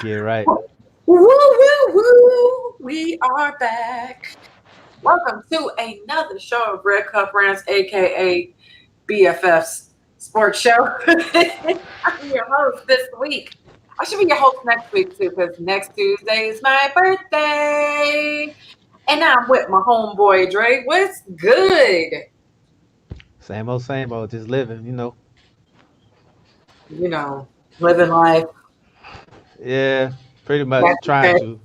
Get right. Woo, woo, woo. We are back. Welcome to another show of Red Cup Rants, aka BFF's sports show. I'm your host this week. I should be your host next week too, because next Tuesday is my birthday. And I'm with my homeboy Dre. What's good? Same old, just living, You know, living life. Yeah, pretty much That's trying to.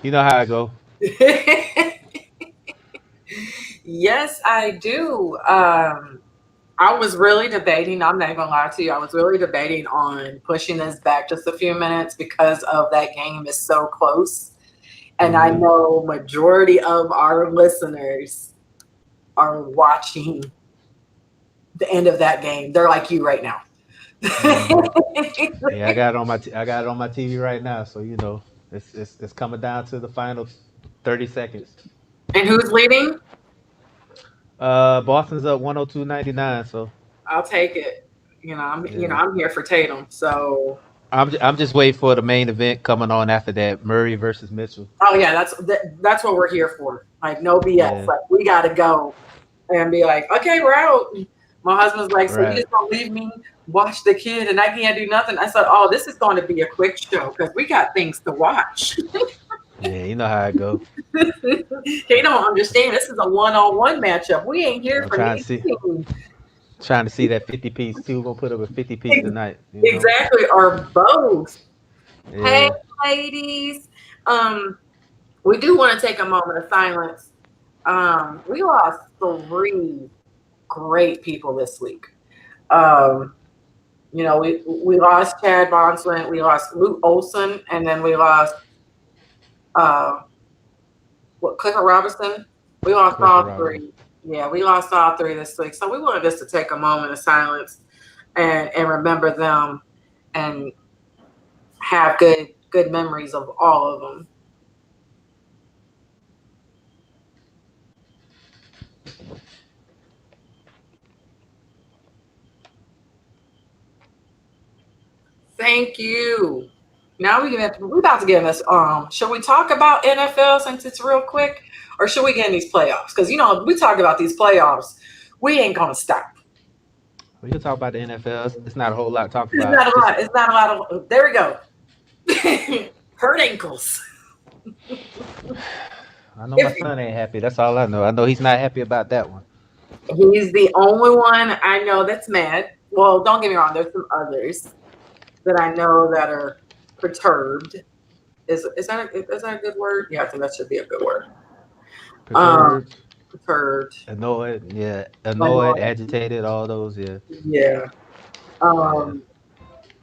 You know how I go. okay. Yes, I do. I was really debating, I'm not gonna lie to you, I was really debating on pushing this back just a few minutes because of that game is so close. And I Hmm. know majority of our listeners are watching the end of that game. They're like you right now. Hmm. Yeah, I got it on my TV right now, so it's coming down to the final 30 seconds. And who's leading? Boston's up 102-99, so I'll take it. yeah. I'm here for Tatum. So I'm just waiting for the main event coming on after that, Murray versus Mitchell. oh yeah, that's what we're here for. Like no BS. Yeah, Like we gotta go and be like, okay, we're out. My husband's like, so you right. just gonna leave me watch the kid and I can't do nothing? I said, oh, this is going to be a quick show because we got things to watch. Yeah, you know how I go. They don't understand. This is a one-on-one matchup. We ain't here I'm for trying to these see things. trying to see that 50 piece too. Gonna put up a 50 piece Ex- tonight. Exactly, or both. Hey, Yeah. ladies. Um, we do want to take a moment of silence. We lost three great people this week. Um, we lost Chad Bonswin, we lost Luke Olson, and then we lost uh, Clifford Robinson. We lost Clifford all Robinson. three. Yeah, we lost all three this week. So we wanted just to take a moment of silence and remember them and have good memories of all of them. Thank you. Now we're about to get in this. Should we talk about NFL since it's real quick, or should we get in these playoffs? Because we talk about these playoffs, we ain't gonna stop. We can talk about the NFL. It's not a whole lot to talk It's about. not a Just lot. It's not a lot of. There we go. Hurt ankles. I know my If son ain't happy. That's all I know. I know he's not happy about that one. he's the only one I know that's mad. Well, don't get me wrong. There's some others that I know that are perturbed. Is that a good word? Yeah, I think that should be a good word. Um, Perturbed, perturbed. annoyed, yeah, annoyed, Annoyed. agitated, all those, yeah, Yeah. yeah.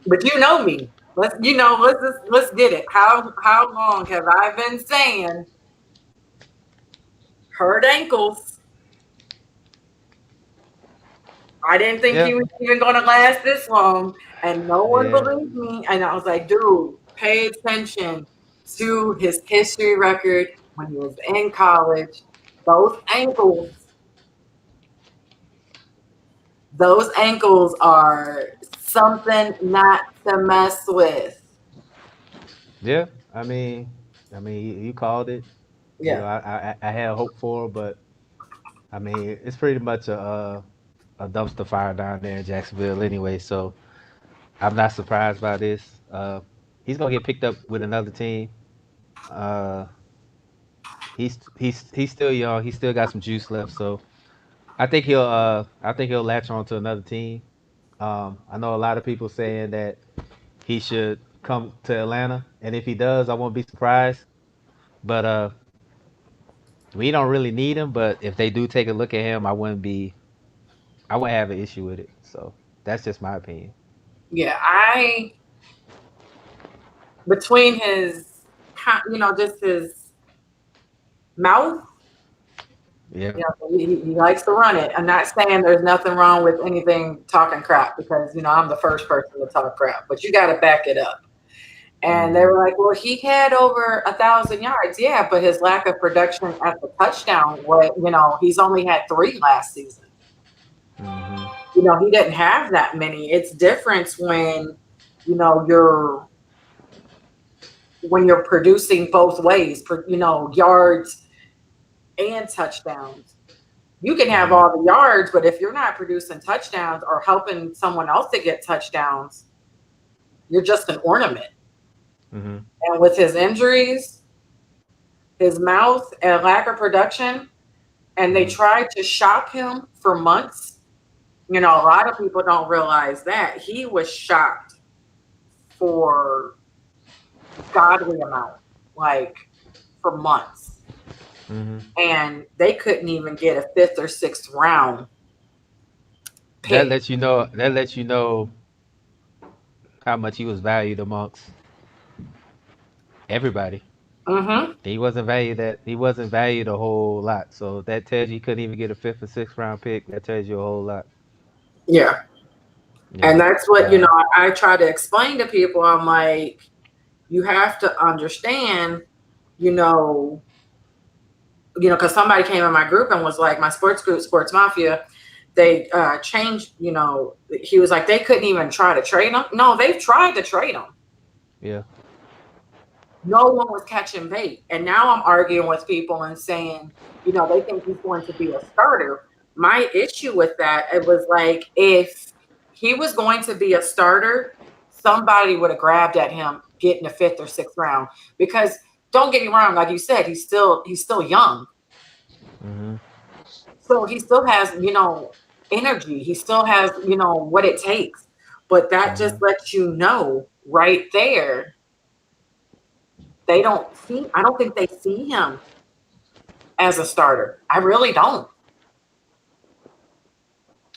But you know me. Let's get it. How long have I been saying hurt ankles? I didn't think Yeah, he was even going to last this long, and no one yeah. believed me. And I was like, dude, pay attention to his history record when he was in college. Those ankles, those ankles are something not to mess with. Yeah. I mean, you called it. Yeah. I had hope for him, but I mean, it's pretty much a dumpster fire down there in Jacksonville anyway. So I'm not surprised by this. He's gonna get picked up with another team. Uh, he's still young. He still got some juice left. So I think he'll latch on to another team. I know a lot of people saying that he should come to Atlanta, and if he does, I won't be surprised. But we don't really need him. But if they do take a look at him, I wouldn't have an issue with it. So that's just my opinion. Yeah, between his, just his mouth, Yeah. he likes to run it. I'm not saying there's nothing wrong with anything talking crap because, I'm the first person to talk crap, but you got to back it up. And they Hmm. were like, well, he had over 1,000 yards. Yeah, but his lack of production at the touchdown, he's only had three last season. Hmm. He didn't have that many. It's different when, you're when you're producing both ways, yards and touchdowns. You can have Hmm. all the yards, but if you're not producing touchdowns or helping someone else to get touchdowns, you're just an ornament. Hmm. And with his injuries, his mouth, and lack of production, and they Hmm. tried to shop him for months. A lot of people don't realize that he was shopped for godly amount, like for months. Hmm. And they couldn't even get a fifth or sixth round That pick. lets you know. That lets you know how much he was valued amongst everybody. Hmm. He wasn't valued that he wasn't valued a whole lot. So that tells you he couldn't even get a fifth or sixth round pick. That tells you a whole lot. Yeah. And Yeah. that's what, Uh, I try to explain to people. I'm like, you have to understand, you know, because somebody came in my group and was like, my sports group, Sports Mafia, they changed, he was like, they couldn't even try to trade him. No, they've tried to trade him. yeah. No one was catching bait. And now I'm arguing with people and saying, they think he's going to be a starter. My issue with that, it was like, if he was going to be a starter, somebody would have grabbed at him getting a fifth or sixth round. Because don't get me wrong, like you said, he's still young. Hmm. So he still has, energy. He still has, what it takes. But that just Hmm. lets you know right there, I don't think they see him as a starter. I really don't.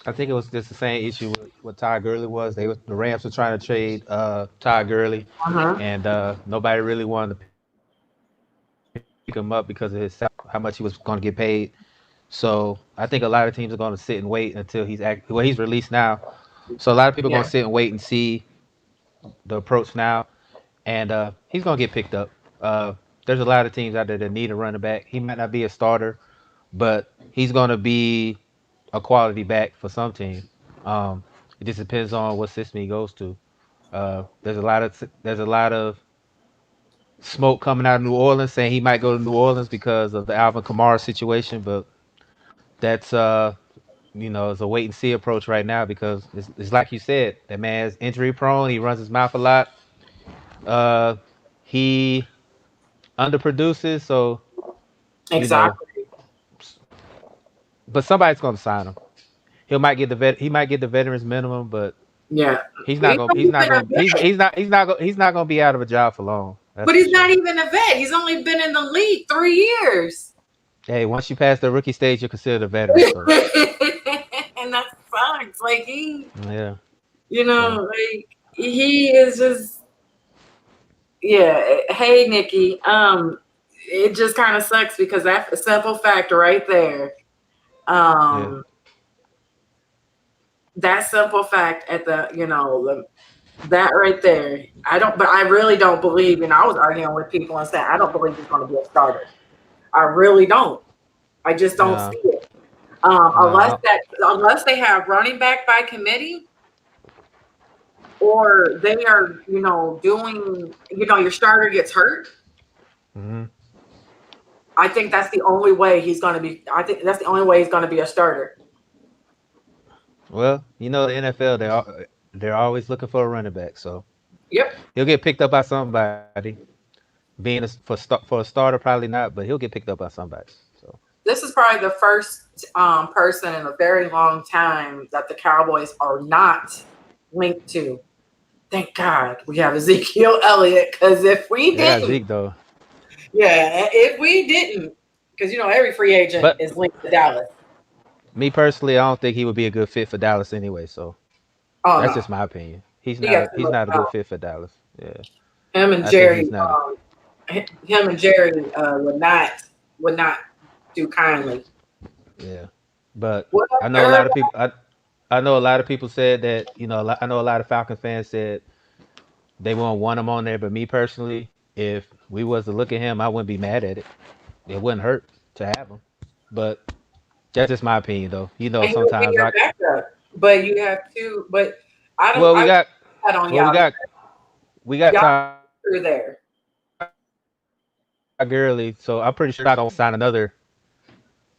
I think it was just the same issue with what Todd Gurley was. The Rams were trying to trade Todd Gurley, Uh-huh. and nobody really wanted to pick him up because of his salary, how much he was going to get paid. So I think a lot of teams are going to sit and wait until he's released now. So a lot of people are going to sit and Yeah. wait and see the approach now, and he's going to get picked up. There's a lot of teams out there that need a running back. He might not be a starter, but he's going to be a quality back for some team. It just depends on what system he goes to. There's a lot of smoke coming out of New Orleans saying he might go to New Orleans because of the Alvin Kamara situation, but that's it's a wait and see approach right now because it's like you said, that man's injury prone. He runs his mouth a lot. Uh, he underproduces, so you know, Exactly. but somebody's gonna sign him. He might get the veterans minimum, but Yeah. he's not He's gonna not he's not even a gonna vet. he's not gonna be out of a job for long. That's But for he's not sure. even a vet. He's only been in the league 3 years. Hey, once you pass the rookie stage, you're considered a veteran. So And that sucks. Like yeah, so he is just, yeah. Hey Nikki. It just kind of sucks because that's a simple fact right there. yeah, Um that simple fact at that right there. But I really don't believe, I was arguing with people and saying, I don't believe he's going to be a starter. I really don't. I just don't no, see it. no. Unless they have running back by committee, or they are, doing, your starter gets hurt. Hmm. I think that's the only way he's going to be. I think that's the only way he's going to be a starter. Well, the NFL they're always looking for a running back, so Yep. he'll get picked up by somebody. For a starter, probably not, but he'll get picked up by somebody. So This is probably the first person in a very long time that the Cowboys are not linked to. Thank God we have Ezekiel Elliott, because if we they got didn't, Zeke though. yeah, if we didn't, because every free agent But is linked to Dallas. me personally, I don't think he would be a good fit for Dallas anyway. So Oh that's no, just my opinion. He's he not got a too he's much not a good talent. fit for Dallas. Yeah, Him and I think Jerry, he's not. him and Jerry would not do kindly. Yeah, but What up, I know a Herb? lot of people. I know a lot of people said that I know a lot of Falcon fans said they won't want him on there. But me personally, if we was to look at him, I wouldn't be mad at it. It wouldn't hurt to have him. But that's just my opinion, though. And he'll be Sometimes your I backup, but you have to. But I don't. well I we put got that on well y'all. we got Y'all Todd Gurley. through there. We got Todd Gurley. Todd Gurley, so I'm pretty sure they're not gonna sign another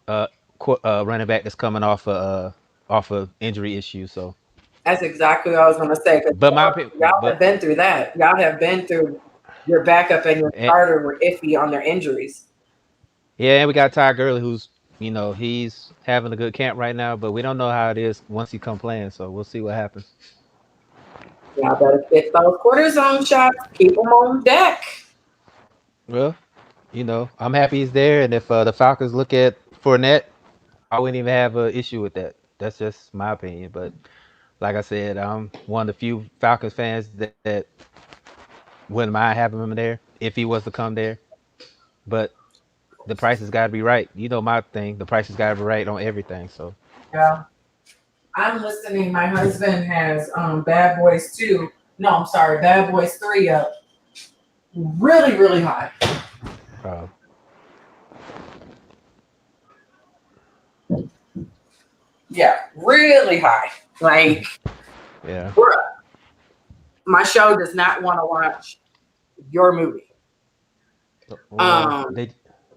running back that's coming off of injury issues. So, That's exactly what I was going to say. Because but y'all have been through that. Y'all have been through your backup and your and, starter were iffy on their injuries. yeah, and we got Todd Gurley, who's he's having a good camp right now, but we don't know how it is once he come playing. So we'll see what happens. Y'all better get those cortisone shots. Keep them on deck. Well, I'm happy he's there, and if the Falcons look at Fournette, I wouldn't even have an issue with that. That's just my opinion. But like I said, I'm one of the few Falcons fans that wouldn't mind having him there if he was to come there. But the price has got to be right. You know my thing. The price has got to be right on everything. So Yeah. I'm listening. My husband has Bad Boys 2. No, I'm sorry, Bad Boys 3 up really, really high. uh, Yeah, really high. Like, yeah, bruh, my show does not want to watch your movie. well Um,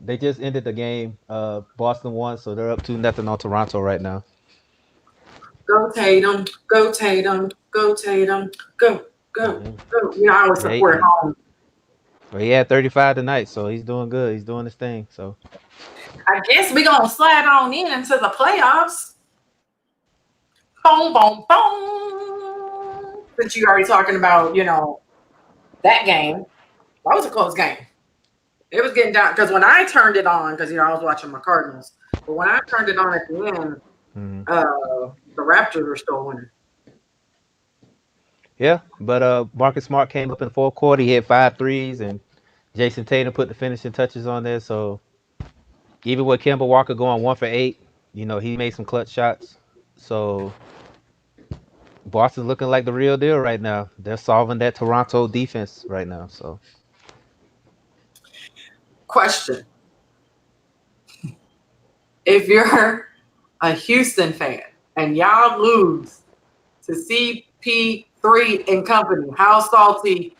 they just ended the game. Boston won, so they're up 2-0 on Toronto right now. Go Tatum, go Tatum, go Tatum, go, go, Mhm. go. You know, I always Yeah, support home. well, he had 35 tonight, so he's doing good. He's doing his thing. So I guess we're going to slide on in into the playoffs. Boom, boom, boom. Since you already talking about, that game, that was a close game. It was getting down because when I turned it on, because I was watching my Cardinals, but when I turned it on at the end, mhm. the Raptors were still winning. Yeah, but Marcus Smart came up in the fourth quarter. He hit 5 threes, and Jason Tatum put the finishing touches on there. So even with Kemba Walker going 1 for 8, he made some clutch shots. So Boston's looking like the real deal right now. They're solving that Toronto defense right now. So Question: if you're a Houston fan and y'all lose to CP3 and company, how salty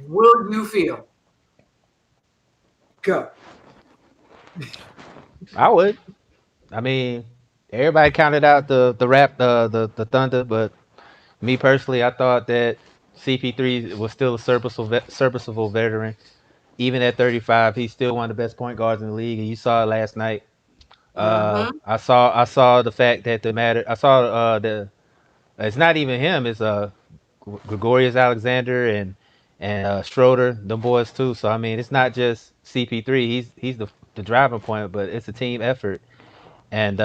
will you feel? Go. I would. I mean, everybody counted out the Thunder, but me personally, I thought that CP3 was still a serviceable veteran. Even at 35, he's still one of the best point guards in the league, and you saw it last night. Mm-hmm. I saw the fact that the matter. I saw the. It's not even him. It's Gregorius Alexander and Schroeder, them boys too. So I mean, it's not just CP3. He's the driving point, but it's a team effort. And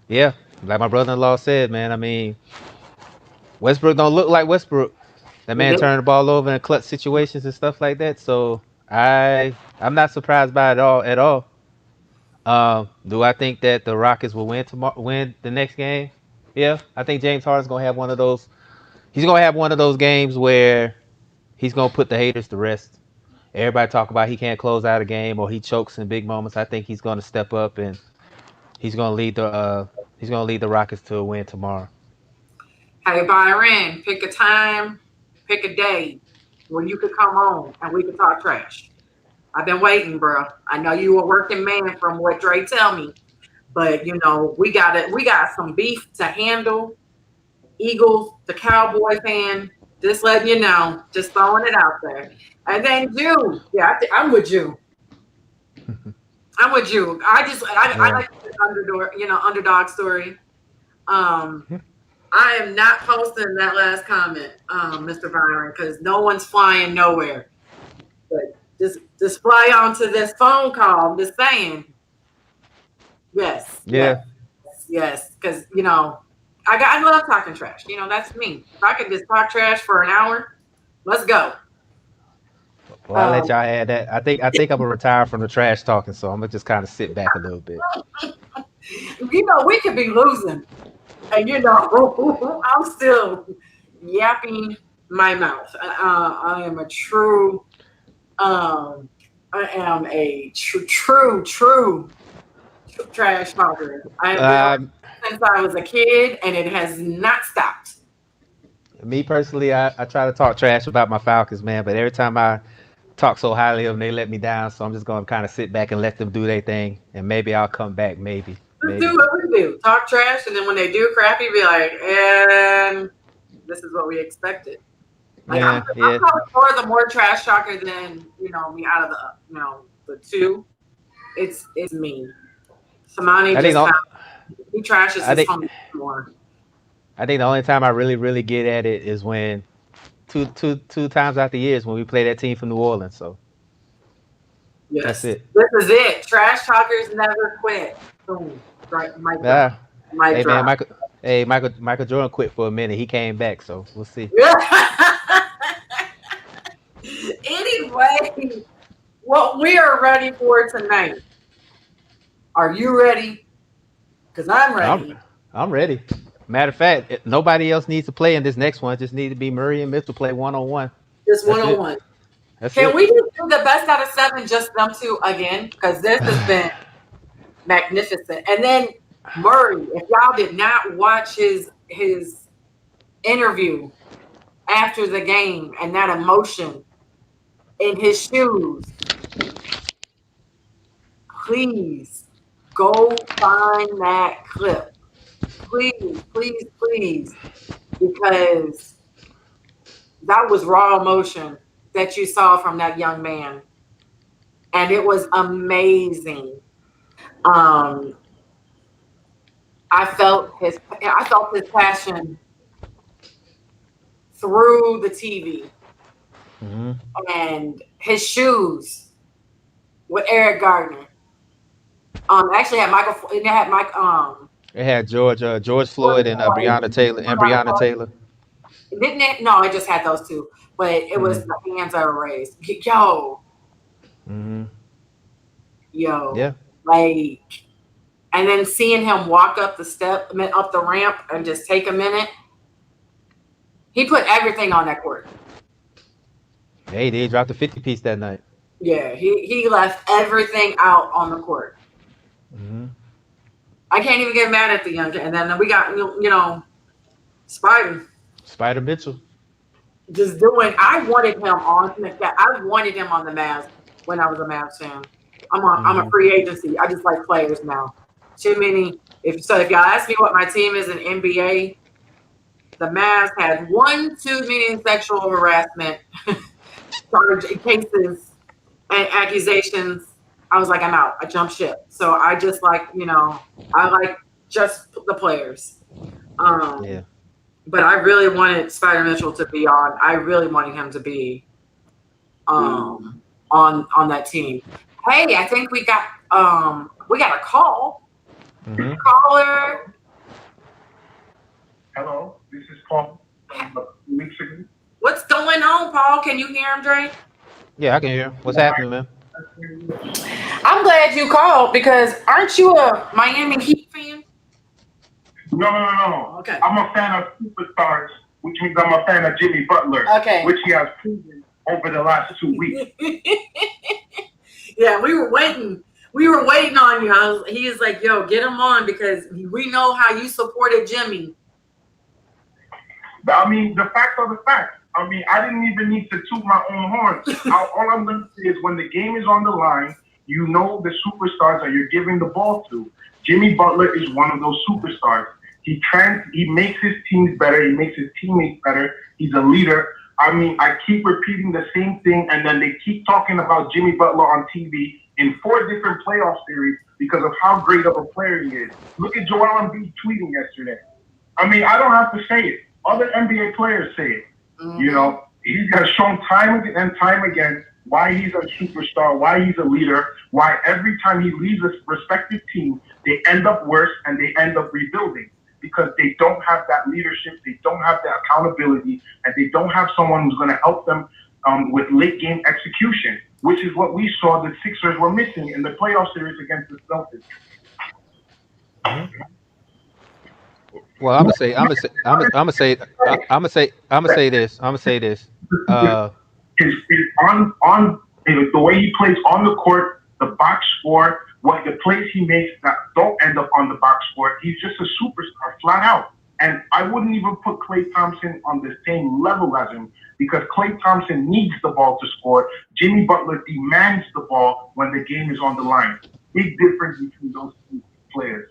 yeah, like my brother-in-law said, man. I mean, Westbrook don't look like Westbrook. That man Nope. turning the ball over in clutch situations and stuff like that. So I'm not surprised by it all at all. Do I think that the Rockets will win the next game? Yeah, I think James Harden's gonna have one of those. He's gonna have one of those games where he's gonna put the haters to rest. Everybody talk about he can't close out a game or he chokes in big moments. I think he's gonna step up and he's gonna lead the Rockets to a win tomorrow. Hey, Byron, pick a time, pick a day where you could come on and we could talk trash. I've been waiting, bro. I know you a working man from what Dre tell me, but we got some beef to handle. Eagles, the Cowboy fan, just letting you know, just throwing it out there. And then you, yeah, I'm with you. I'm with you. I Yeah. like the underdog story. Um, I am not posting that last comment, Mr. Byron, because no one's flying nowhere. But just fly onto this phone call. I'm just saying, yes, yes, Yeah. yes, because I love talking trash. That's me. If I could just talk trash for an hour, let's go. Well, I'll let Um, y'all add that. I think I'm gonna retire from the trash talking, so I'm gonna just kind of sit back a little bit. we could be losing, and I'm still yapping my mouth. I am a true, I am a true trash talker. I have been on Um, since I was a kid, and it has not stopped. Me personally, I try to talk trash about my Falcons, man, but every time I talk so highly of them, they let me down. So I'm just gonna kind of sit back and let them do their thing, and maybe I'll come back. Maybe, Just do maybe. what we do. Talk trash, and then when they do crappy, be like, and this is what we expected. Like Yeah, I'm yeah. probably more the more trash talker than me out of the the two. It's me. Samani I think just the, found he trashes I his think homie more. I think the only time I really get at it is when two times out the years when we play that team from New Orleans. So that's Yes, it. this is it. Trash talkers never quit. Boom. Right, mic drop. Yeah. Mic Hey man, drop. Michael. Hey Michael Jordan quit for a minute. He came back, so we'll see. Anyway, what we are ready for tonight. Are you ready? Because I'm I'm ready. I'm ready. Matter of fact, nobody else needs to play in this next one. Just need to be Murray and Mitchell play 1-on-1. Just one That's on it. one. That's Can it. we just do the best out of seven, just them two again? Because this has been magnificent. And then Murray, if y'all did not watch his interview after the game and that emotion in his shoes, please go find that clip. Please, please, please, because that was raw emotion that you saw from that young man. And it was amazing. Um, I felt his passion through the TV hmm and his shoes with Eric Gardner. Actually had Michael. It had Mike. It had George Floyd and Breonna Taylor. Didn't it? No, it just had those two. But it was hmm the hands that were raised. Yo, hmm yo, Yeah. like, and then seeing him walk up the step, up the ramp, and just take a minute. He put everything on that court. Hey, they dropped a 50 piece that night. Yeah, he left everything out on the court. hmm I can't even get mad at the young. And then we got Spider Spider Mitchell. just doing. I wanted him on. I wanted him on the Mavs when I was a Mavs fan. I'm a hmm free agency. I just like players now. Too many. If y'all ask me what my team is in NBA, the Mavs had one too many sexual harassment charge cases and accusations. I was like, I'm out. I jumped ship. So I just like, I like just the players. Um, Yeah. but I really wanted Spider Mitchell to be on. I really wanted him to be on that team. Hey, I think we got a call. hmm Caller. Hello, this is Paul from a few weeks ago. What's going on, Paul? Can you hear him, Dre? Yeah, I can hear. What's happening, man? I'm glad you called because aren't you a Miami Heat fan? No. Okay. I'm a fan of superstars, which means I'm a fan of Jimmy Butler, Okay. which he has proven over the last 2 weeks. Yeah, we were waiting. We were waiting on you. He was like, "Yo, get him on because we know how you supported Jimmy." I mean, the facts are the facts. I mean, I didn't even need to toot my own horn. All I'm going to say is when the game is on the line, you know the superstars that you're giving the ball to. Jimmy Butler is one of those superstars. He makes his teams better. He makes his teammates better. He's a leader. I mean, I keep repeating the same thing, and then they keep talking about Jimmy Butler on TV in 4 different playoff series because of how great of a player he is. Look at Joel Embiid tweeting yesterday. I mean, I don't have to say it. Other NBA players say it. Mm-hmm. You know, he has shown time and time again why he's a superstar, why he's a leader, why every time he leaves a respective team, they end up worse and they end up rebuilding because they don't have that leadership, they don't have that accountability, and they don't have someone who's going to help them with late game execution, which is what we saw the Sixers were missing in the playoff series against the Celtics. Mm-hmm. Well, I'm gonna say this. Uh, His on the way he plays on the court, the box score, what the plays he makes that don't end up on the box score. He's just a superstar, flat out. And I wouldn't even put Klay Thompson on the same level as him because Klay Thompson needs the ball to score. Jimmy Butler demands the ball when the game is on the line. Big difference between those two players.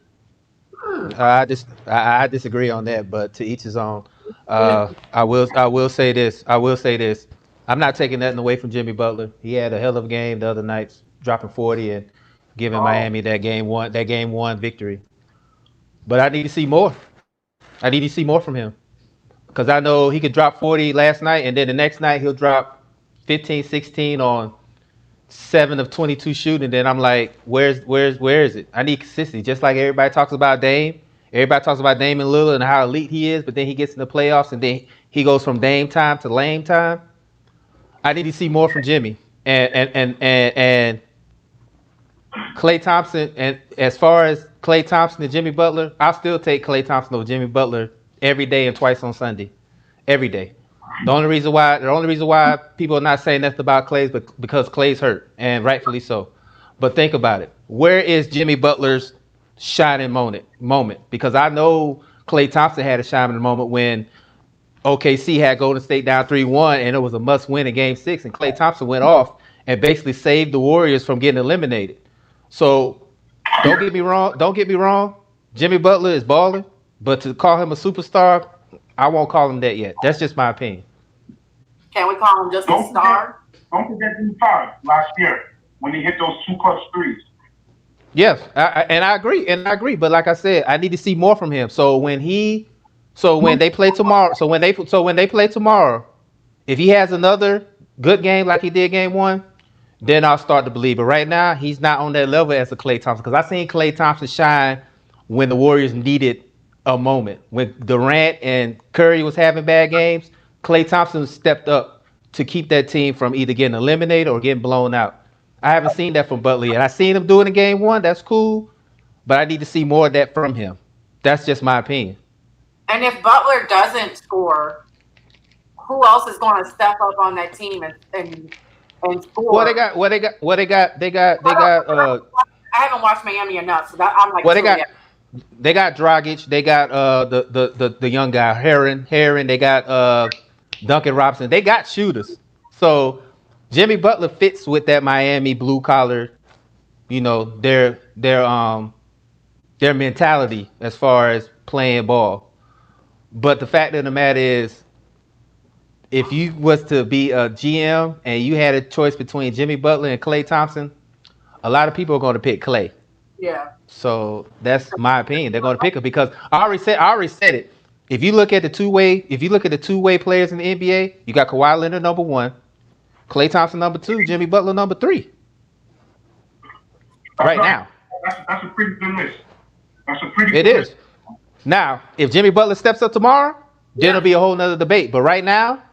I disagree on that, but to each his own. I will say this. I will say this. I'm not taking nothing away from Jimmy Butler. He had a hell of a game the other night, dropping 40 and giving Miami that game one victory. But I need to see more. I need to see more from him because I know he could drop 40 last night, and then the next night he'll drop 15, 16 on 7 of 22 shooting. Then I'm like, where is it? I need consistency. Just like everybody talks about Dame. Everybody talks about Dame and Lillard and how elite he is, but then he gets in the playoffs and then he goes from Dame time to lame time. I need to see more from Jimmy and Klay Thompson. And as far as Klay Thompson and Jimmy Butler, I'll still take Klay Thompson over Jimmy Butler every day and twice on Sunday, every day. The only reason why people are not saying nothing about Klay is because Klay's hurt, and rightfully so. But think about it. Where is Jimmy Butler's shining moment? Because I know Klay Thompson had a shining moment when OKC had Golden State down 3-1, and it was a must-win in Game 6, and Klay Thompson went off and basically saved the Warriors from getting eliminated. So don't get me wrong. Don't get me wrong. Jimmy Butler is balling, but to call him a superstar, I won't call him that yet. That's just my opinion. Can we call him just a star? Don't forget D5 last year when he hit those 2 clutch threes. Yes, I agree. But like I said, I need to see more from him. So when they play tomorrow, if he has another good game like he did Game 1, then I'll start to believe. But right now, he's not on that level as a Klay Thompson because I seen Klay Thompson shine when the Warriors needed a moment. When Durant and Curry was having bad games, Klay Thompson stepped up to keep that team from either getting eliminated or getting blown out. I haven't seen that from Butler yet. I seen him do it in Game 1. That's cool, but I need to see more of that from him. That's just my opinion. And if Butler doesn't score, who else is going to step up on that team and score? Well, they got. I haven't watched Miami enough, so I'm like. Well, they got Dragic. They got the young guy Heron. They got Duncan Robinson. They got shooters. So Jimmy Butler fits with that Miami blue collar. Their mentality as far as playing ball. But the fact of the matter is, if you was to be a GM and you had a choice between Jimmy Butler and Klay Thompson, a lot of people are going to pick Klay. Yeah. So that's my opinion. They're going to pick him because I already said it. If you look at the two-way players in the NBA, you got Kawhi Leonard number 1, Klay Thompson number 2, Jimmy Butler number 3. Now. That's a pretty good list. It is. Now, if Jimmy Butler steps up tomorrow, then it'll be a whole nother debate. But right now,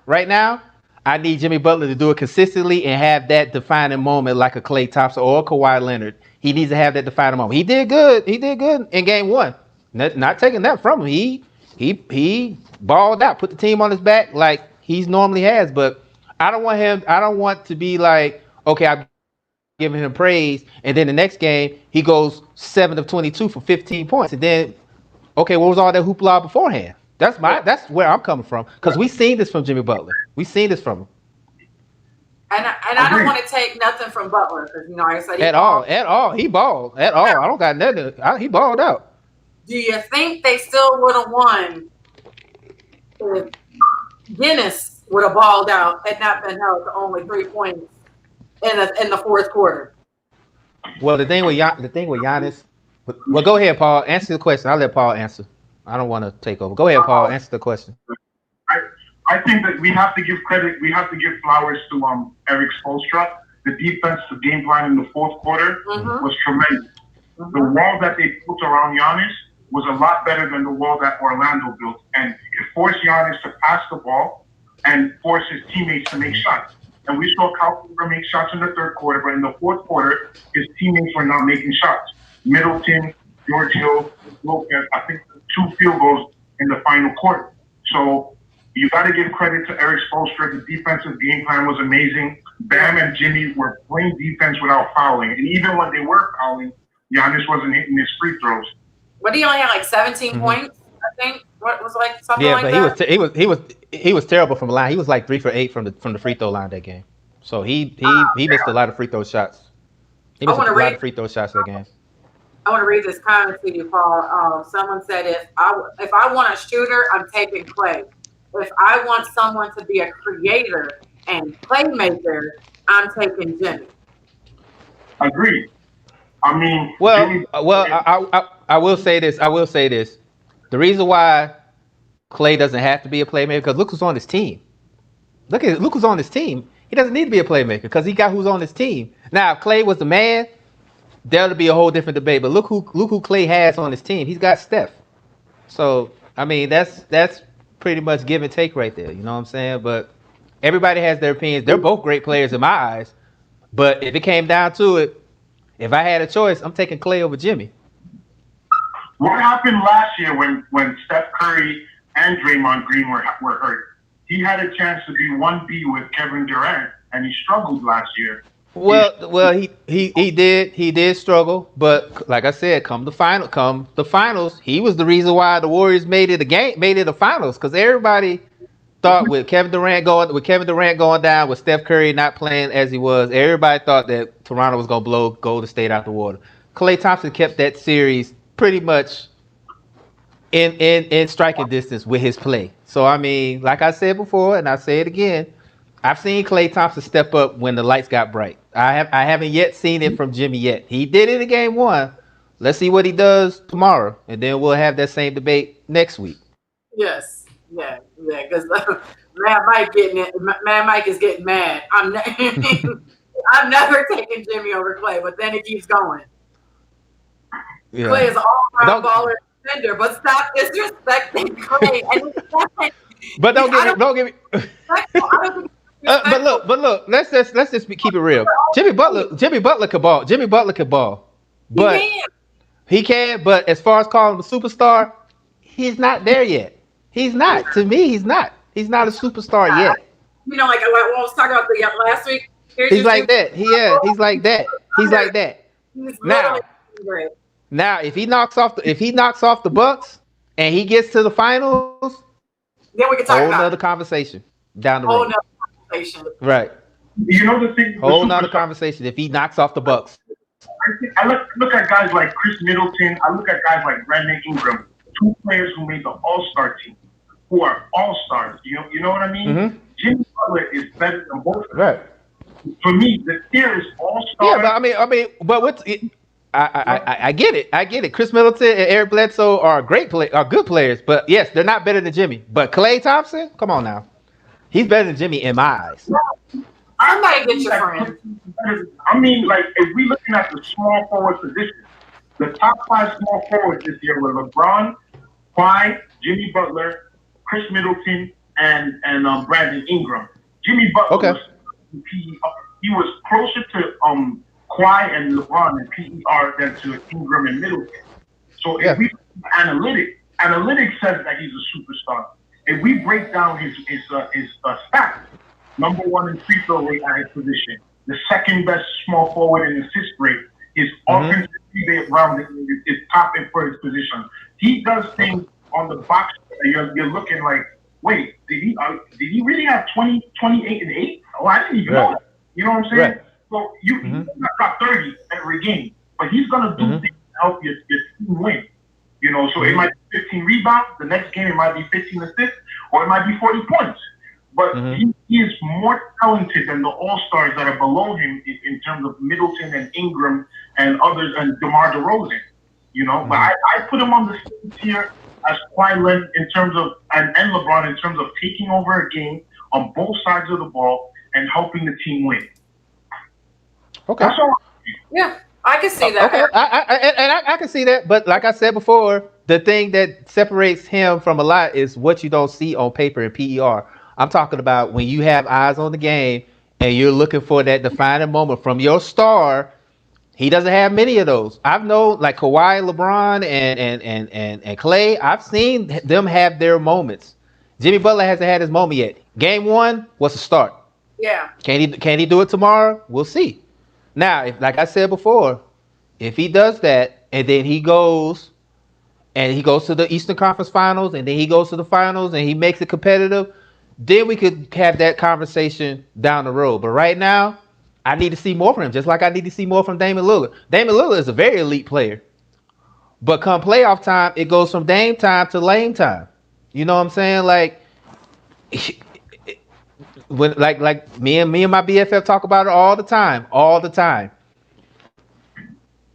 I need Jimmy Butler to do it consistently and have that defining moment like a Klay Thompson or a Kawhi Leonard. He needs to have that defining moment. He did good in Game 1. Not taking that from him. He balled out, put the team on his back like he normally has. But I don't want to be like, okay, I'm giving him praise, and then the next game he goes 7 of 22 for 15 points, and then okay, what was all that hoopla beforehand? That's where I'm coming from because we seen this from Jimmy Butler. We seen this from him. And I don't want to take nothing from Butler because I said at all. He balled at all. I don't got nothing. He balled out. Do you think they still would have won if Guinness would have balled out and not been held to only 3 points in the fourth quarter? Well, the thing with Giannis. Well, go ahead, Paul. Answer the question. I'll let Paul answer. I don't want to take over. Go ahead, Paul. Answer the question. I think that we have to give credit. We have to give flowers to Eric Spoelstra. The defensive game plan in the fourth quarter was tremendous. The wall that they built around Giannis was a lot better than the wall that Orlando built, and it forced Giannis to pass the ball and force his teammates to make shots. And we saw Kyle Korver make shots in the third quarter, but in the fourth quarter, his teammates were not making shots. Middleton, George Hill, Lopez, I think 2 field goals in the final quarter. So you got to give credit to Eric Spoelstra. The defensive game plan was amazing. Bam and Jimmy were playing defense without fouling. And even when they were fouling, Giannis wasn't hitting his free throws. But he only had like 17 points, I think. What was like something Yeah, like but that? he was terrible from the line. He was like 3 for 8 from the free throw line that game. So he missed a lot of free throw shots. He I missed want a to lot read. of free throw shots that game. I want to read this comment to you, Paul. Someone said, if I want a shooter, I'm taking Clay. If I want someone to be a creator and playmaker, I'm taking Jimmy. Agreed. I mean, Well, Jimmy. I will say this. I will say this. The reason why Clay doesn't have to be a playmaker because look who's on his team. Look who's on his team. He doesn't need to be a playmaker because he got who's on his team. Now, if Clay was the man, that'll be a whole different debate. But look who Clay has on his team. He's got Steph. So I mean that's pretty much give and take right there. You know what I'm saying? But everybody has their opinions. They're both great players in my eyes. But if it came down to it, if I had a choice, I'm taking Clay over Jimmy. What happened last year when Steph Curry and Draymond Green were hurt? He had a chance to be 1B with Kevin Durant, and he struggled last year. Well, he did struggle, but like I said, come the finals, he was the reason why the Warriors made it the finals because everybody thought with Kevin Durant going down, with Steph Curry not playing as he was, everybody thought that Toronto was gonna blow Golden State out the water. Klay Thompson kept that series pretty much in striking distance with his play. So I mean, like I said before, and I say it again, I've seen Klay Thompson step up when the lights got bright. I haven't yet seen it from Jimmy yet. He did it in game one. Let's see what he does tomorrow, and then we'll have that same debate next week. Yes, yeah. Because Mad Mike is getting mad. I'm never taking Jimmy over Clay, but then it keeps going. Yeah. Clay is an all-around baller defender, but stop disrespecting Clay. But don't give me. But look. Let's just keep it real. Jimmy Butler could ball. Jimmy Butler could ball, but he can. But as far as calling him a superstar, he's not there yet. He's not. To me, he's not. He's not a superstar yet. You know, like what I was talking about last week. He's like that. He's like that. He's like that. Now, if he knocks off the Bucks and he gets to the finals, then we can talk about whole nother conversation down the road. Whole nother conversation. Right. You know the thing. Whole nother conversation if he knocks off the Bucks. I look at guys like Chris Middleton. I look at guys like Brandon Ingram, two players who made the All-Star team, who are All-Stars. You know what I mean? Mm-hmm. Jimmy Butler is better than both of them. Right. For me, the tier is All-Star. Yeah, but I get it. I get it. Chris Middleton and Eric Bledsoe are good players, but yes, they're not better than Jimmy. But Klay Thompson, come on now, he's better than Jimmy in my eyes. I might get your friend. I mean, like if we're looking at the small forward position, the top 5 small forwards this year were LeBron, Kawhi, Jimmy Butler, Chris Middleton, and Brandon Ingram. Jimmy Butler he was closer to Kawhi and LeBron and PER than to Ingram and Middleton. So if we analytics says that he's a superstar. If we break down his stats, number 1 in free throw rate at his position, the second best small forward in assist rate, his offensive rebound is top in for his position. He does things on the box that you're looking like, wait, did he really have 20, 28, and 8? Oh, I didn't even know that. You know what I'm saying? Right. So he's not got 30 every game, but he's gonna do things to help your team win. You know, so it might be 15 rebounds. The next game it might be 15 assists, or it might be 40 points. But he is more talented than the All-Stars that are below him in terms of Middleton and Ingram and others and DeMar DeRozan. You know, but I put him on the same tier as Kawhi in terms of and LeBron in terms of taking over a game on both sides of the ball and helping the team win. Okay. That's all. Yeah, I can see that. Okay, I can see that. But like I said before, the thing that separates him from a lot is what you don't see on paper in PER. I'm talking about when you have eyes on the game and you're looking for that defining moment from your star. He doesn't have many of those. I've known like Kawhi, LeBron, and Klay. I've seen them have their moments. Jimmy Butler hasn't had his moment yet. Game 1 was a start. Yeah. Can he do it tomorrow? We'll see. Now, like I said before, if he does that and then he goes and he goes to the Eastern Conference Finals, and then he goes to the finals, and he makes it competitive, then we could have that conversation down the road. But right now, I need to see more from him, just like I need to see more from Damian Lillard. Damian Lillard is a very elite player, but come playoff time, it goes from Dame time to Lame time. You know what I'm saying? Like, when like me and my BFF talk about it all the time, all the time.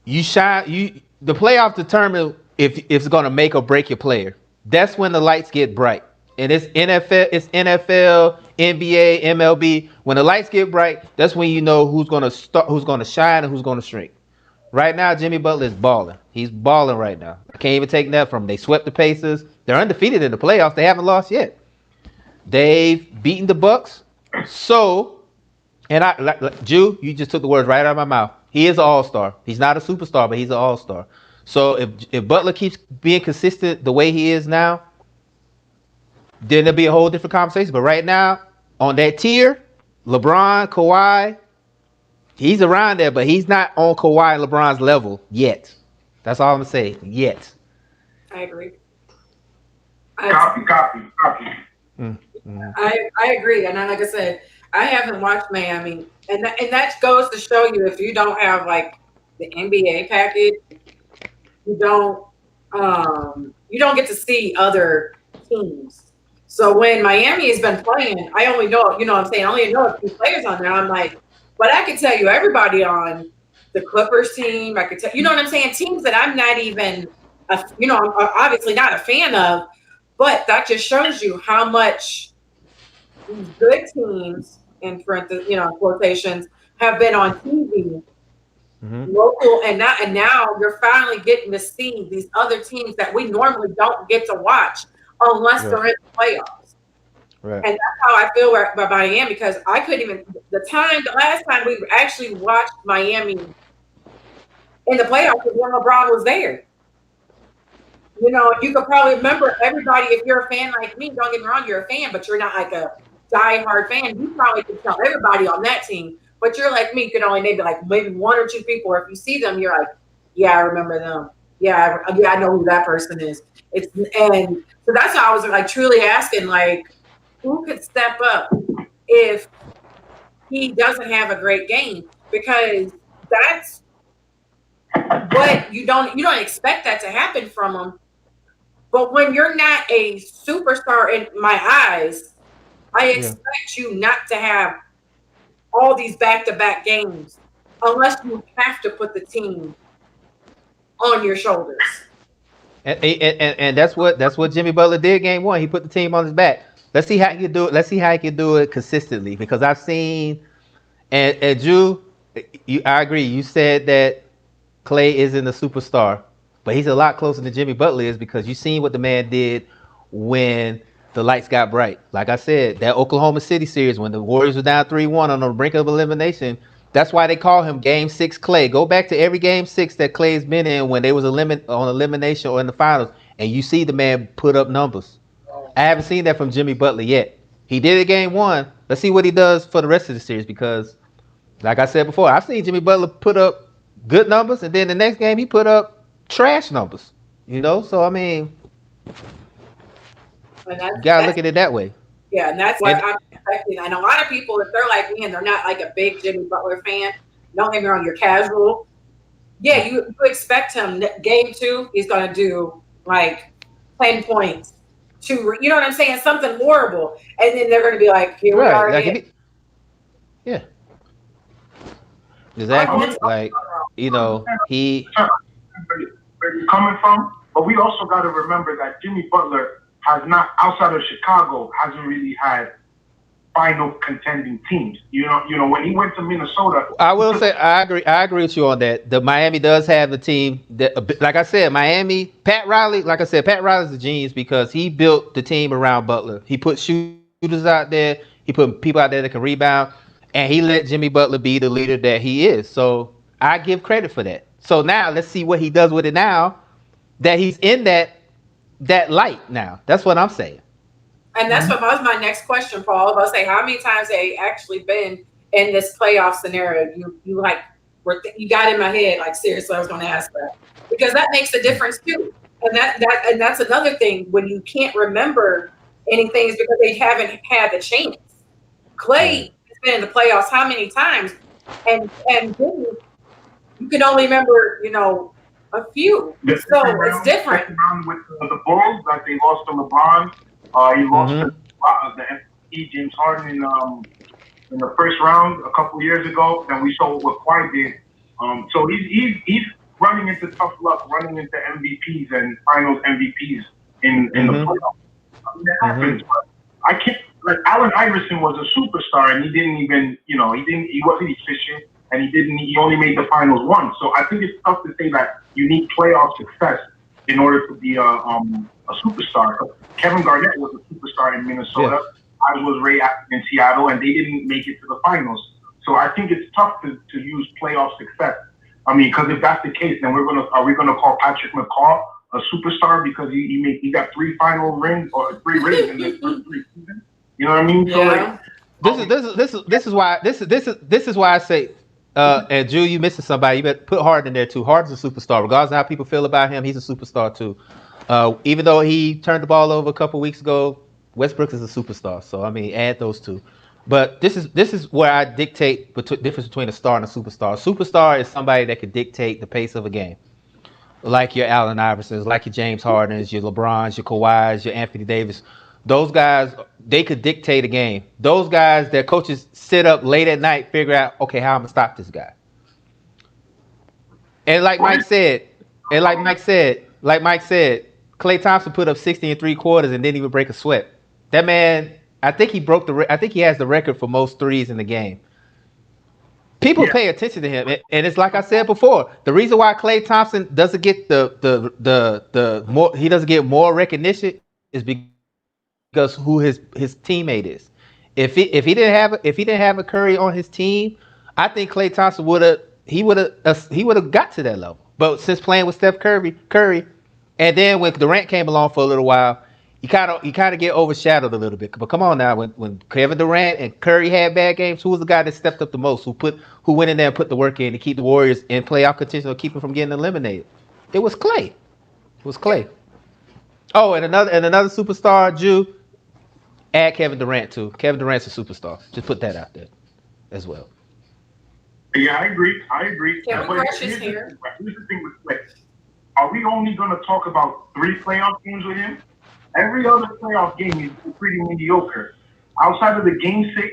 The playoffs determine if it's gonna make or break your player. That's when the lights get bright. And it's NFL, NBA, MLB. When the lights get bright, that's when you know who's gonna start, who's gonna shine, and who's gonna shrink. Right now, Jimmy Butler is balling. He's balling right now. I can't even take that from him. They swept the Pacers. They're undefeated in the playoffs. They haven't lost yet. They've beaten the Bucks. So, and Jew, you just took the words right out of my mouth. He is an all-star. He's not a superstar, but he's an all-star. So if Butler keeps being consistent the way he is now, then there'll be a whole different conversation. But right now, on that tier, LeBron, Kawhi, he's around there, but he's not on Kawhi and LeBron's level yet. That's all I'm gonna say. Yet. I agree. Copy. I agree, and like I said, I haven't watched Miami, and that goes to show you if you don't have like the NBA package, you don't get to see other teams. So when Miami has been playing, I only know, you know what I'm saying, I only know a few players on there. I'm like, but I could tell you everybody on the Clippers team. I could tell, you know what I'm saying, teams that I'm not even, I'm obviously not a fan of, but that just shows you how much these good teams, in parentheses, quotations, have been on TV, local, and now you're finally getting to see these other teams that we normally don't get to watch unless they're in the playoffs. Right. And that's how I feel about Miami, because I couldn't even the last time we actually watched Miami in the playoffs was when LeBron was there. You know, you could probably remember everybody. If you're a fan like me, don't get me wrong, you're a fan, but you're not like a diehard fan. You probably could tell everybody on that team, but you're like me, you could only maybe one or two people. Or if you see them, you're like, yeah, I remember them. Yeah, I know who that person is. And so that's how I was like truly asking, like, who could step up if he doesn't have a great game? Because that's what you don't expect that to happen from him. But when you're not a superstar in my eyes, I expect you not to have all these back-to-back games unless you have to put the team on your shoulders. And that's what Jimmy Butler did game one. He put the team on his back. Let's see how he can do it. Let's see how he can do it consistently. Because I've seen, and Drew, I agree. You said that Klay isn't a superstar, but he's a lot closer than Jimmy Butler is, because you seen what the man did when the lights got bright. Like I said, that Oklahoma City series when the Warriors were down 3-1 on the brink of elimination. That's why they call him Game 6 Klay. Go back to every Game 6 that Klay's been in when they was on elimination or in the finals, and you see the man put up numbers. I haven't seen that from Jimmy Butler yet. He did it game one. Let's see what he does for the rest of the series, because, like I said before, I've seen Jimmy Butler put up good numbers, and then the next game he put up trash numbers. So I mean, you gotta look at it that way. Yeah, and that's what I'm expecting. And a lot of people, if they're like me and they're not like a big Jimmy Butler fan, don't get me wrong, you're casual. Yeah, you expect him game 2, he's gonna do like 10 points. You know what I'm saying? Something horrible. And then they're gonna be like, here we are again. Yeah. Exactly. Like, he where you're coming from, but we also got to remember that Jimmy Butler has not, outside of Chicago, hasn't really had final contending teams. You know, when he went to Minnesota, I will say I agree with you on that. The Miami does have the team that, like I said, Miami, Pat Riley's a genius, because he built the team around Butler. He put shooters out there, he put people out there that can rebound, and he let Jimmy Butler be the leader that he is. So I give credit for that. So now let's see what he does with it now that he's in that light now. That's what I'm saying. And that's what was my next question, Paul. I was saying, how many times they actually been in this playoff scenario? You got in my head, like, seriously, I was going to ask that, because that makes a difference too. And that's another thing when you can't remember anything is because they haven't had the chance. Right. Clay has been in the playoffs how many times, and Jimmy, you can only remember a few. The So it's different. second round with the Bulls, that they lost to LeBron. He lost to Mm-hmm. the MVP James Harden in the first round a couple of years ago. Then we saw what Kawhi did. So he's running into tough luck, running into MVPs and Finals MVPs in the Mm-hmm. playoffs. I mean, that Mm-hmm. happens. But I can't. Like Allen Iverson was a superstar, and he didn't even, he wasn't efficient, and he only made the finals once. So I think it's tough to say that you need playoff success in order to be a superstar. Kevin Garnett was a superstar in Minnesota, Yeah. as was Ray Allen in Seattle, and they didn't make it to the finals. So I think it's tough to use playoff success. I mean, because if that's the case, then are we gonna call Patrick McCaw a superstar because he got 3 final rings or 3 rings in the first 3 seasons? You know what I mean? So Yeah. This is why I say, and Drew, you missing somebody. You better put Harden in there too. Harden's a superstar, regardless of how people feel about him. He's a superstar too. Even though he turned the ball over a couple weeks ago, Westbrook is a superstar. So I mean, add those two. But this is where I dictate the difference between a star and a superstar. A superstar is somebody that can dictate the pace of a game, like your Allen Iversons, like your James Hardens, your LeBrons, your Kawhis, your Anthony Davis. Those guys, they could dictate a game. Those guys that coaches sit up late at night, figure out, okay, how I'm gonna stop this guy. And like Mike said, Klay Thompson put up 60 and 3/4 and didn't even break a sweat. That man, I think he has the record for most threes in the game. People yeah, pay attention to him, and it's like I said before. The reason why Klay Thompson doesn't get the more he doesn't get more recognition is because who his teammate is. If he didn't have a Curry on his team, I think Klay Thompson would have got to that level. But since playing with Steph Curry, and then when Durant came along for a little while, you kind of get overshadowed a little bit. But come on now, when Kevin Durant and Curry had bad games, who was the guy that stepped up the most? Who went in there and put the work in to keep the Warriors in playoff contention or keep them from getting eliminated? It was Clay. It was Clay. Oh, and another superstar, Jew. Add Kevin Durant too. Kevin Durant's a superstar. Just put that out there as well. yeah, I agree. Kevin But Rush is here. here's the thing with Klay. Are we only going to talk about 3 playoff games with him? Every other playoff game is pretty mediocre. Outside of the Game 6,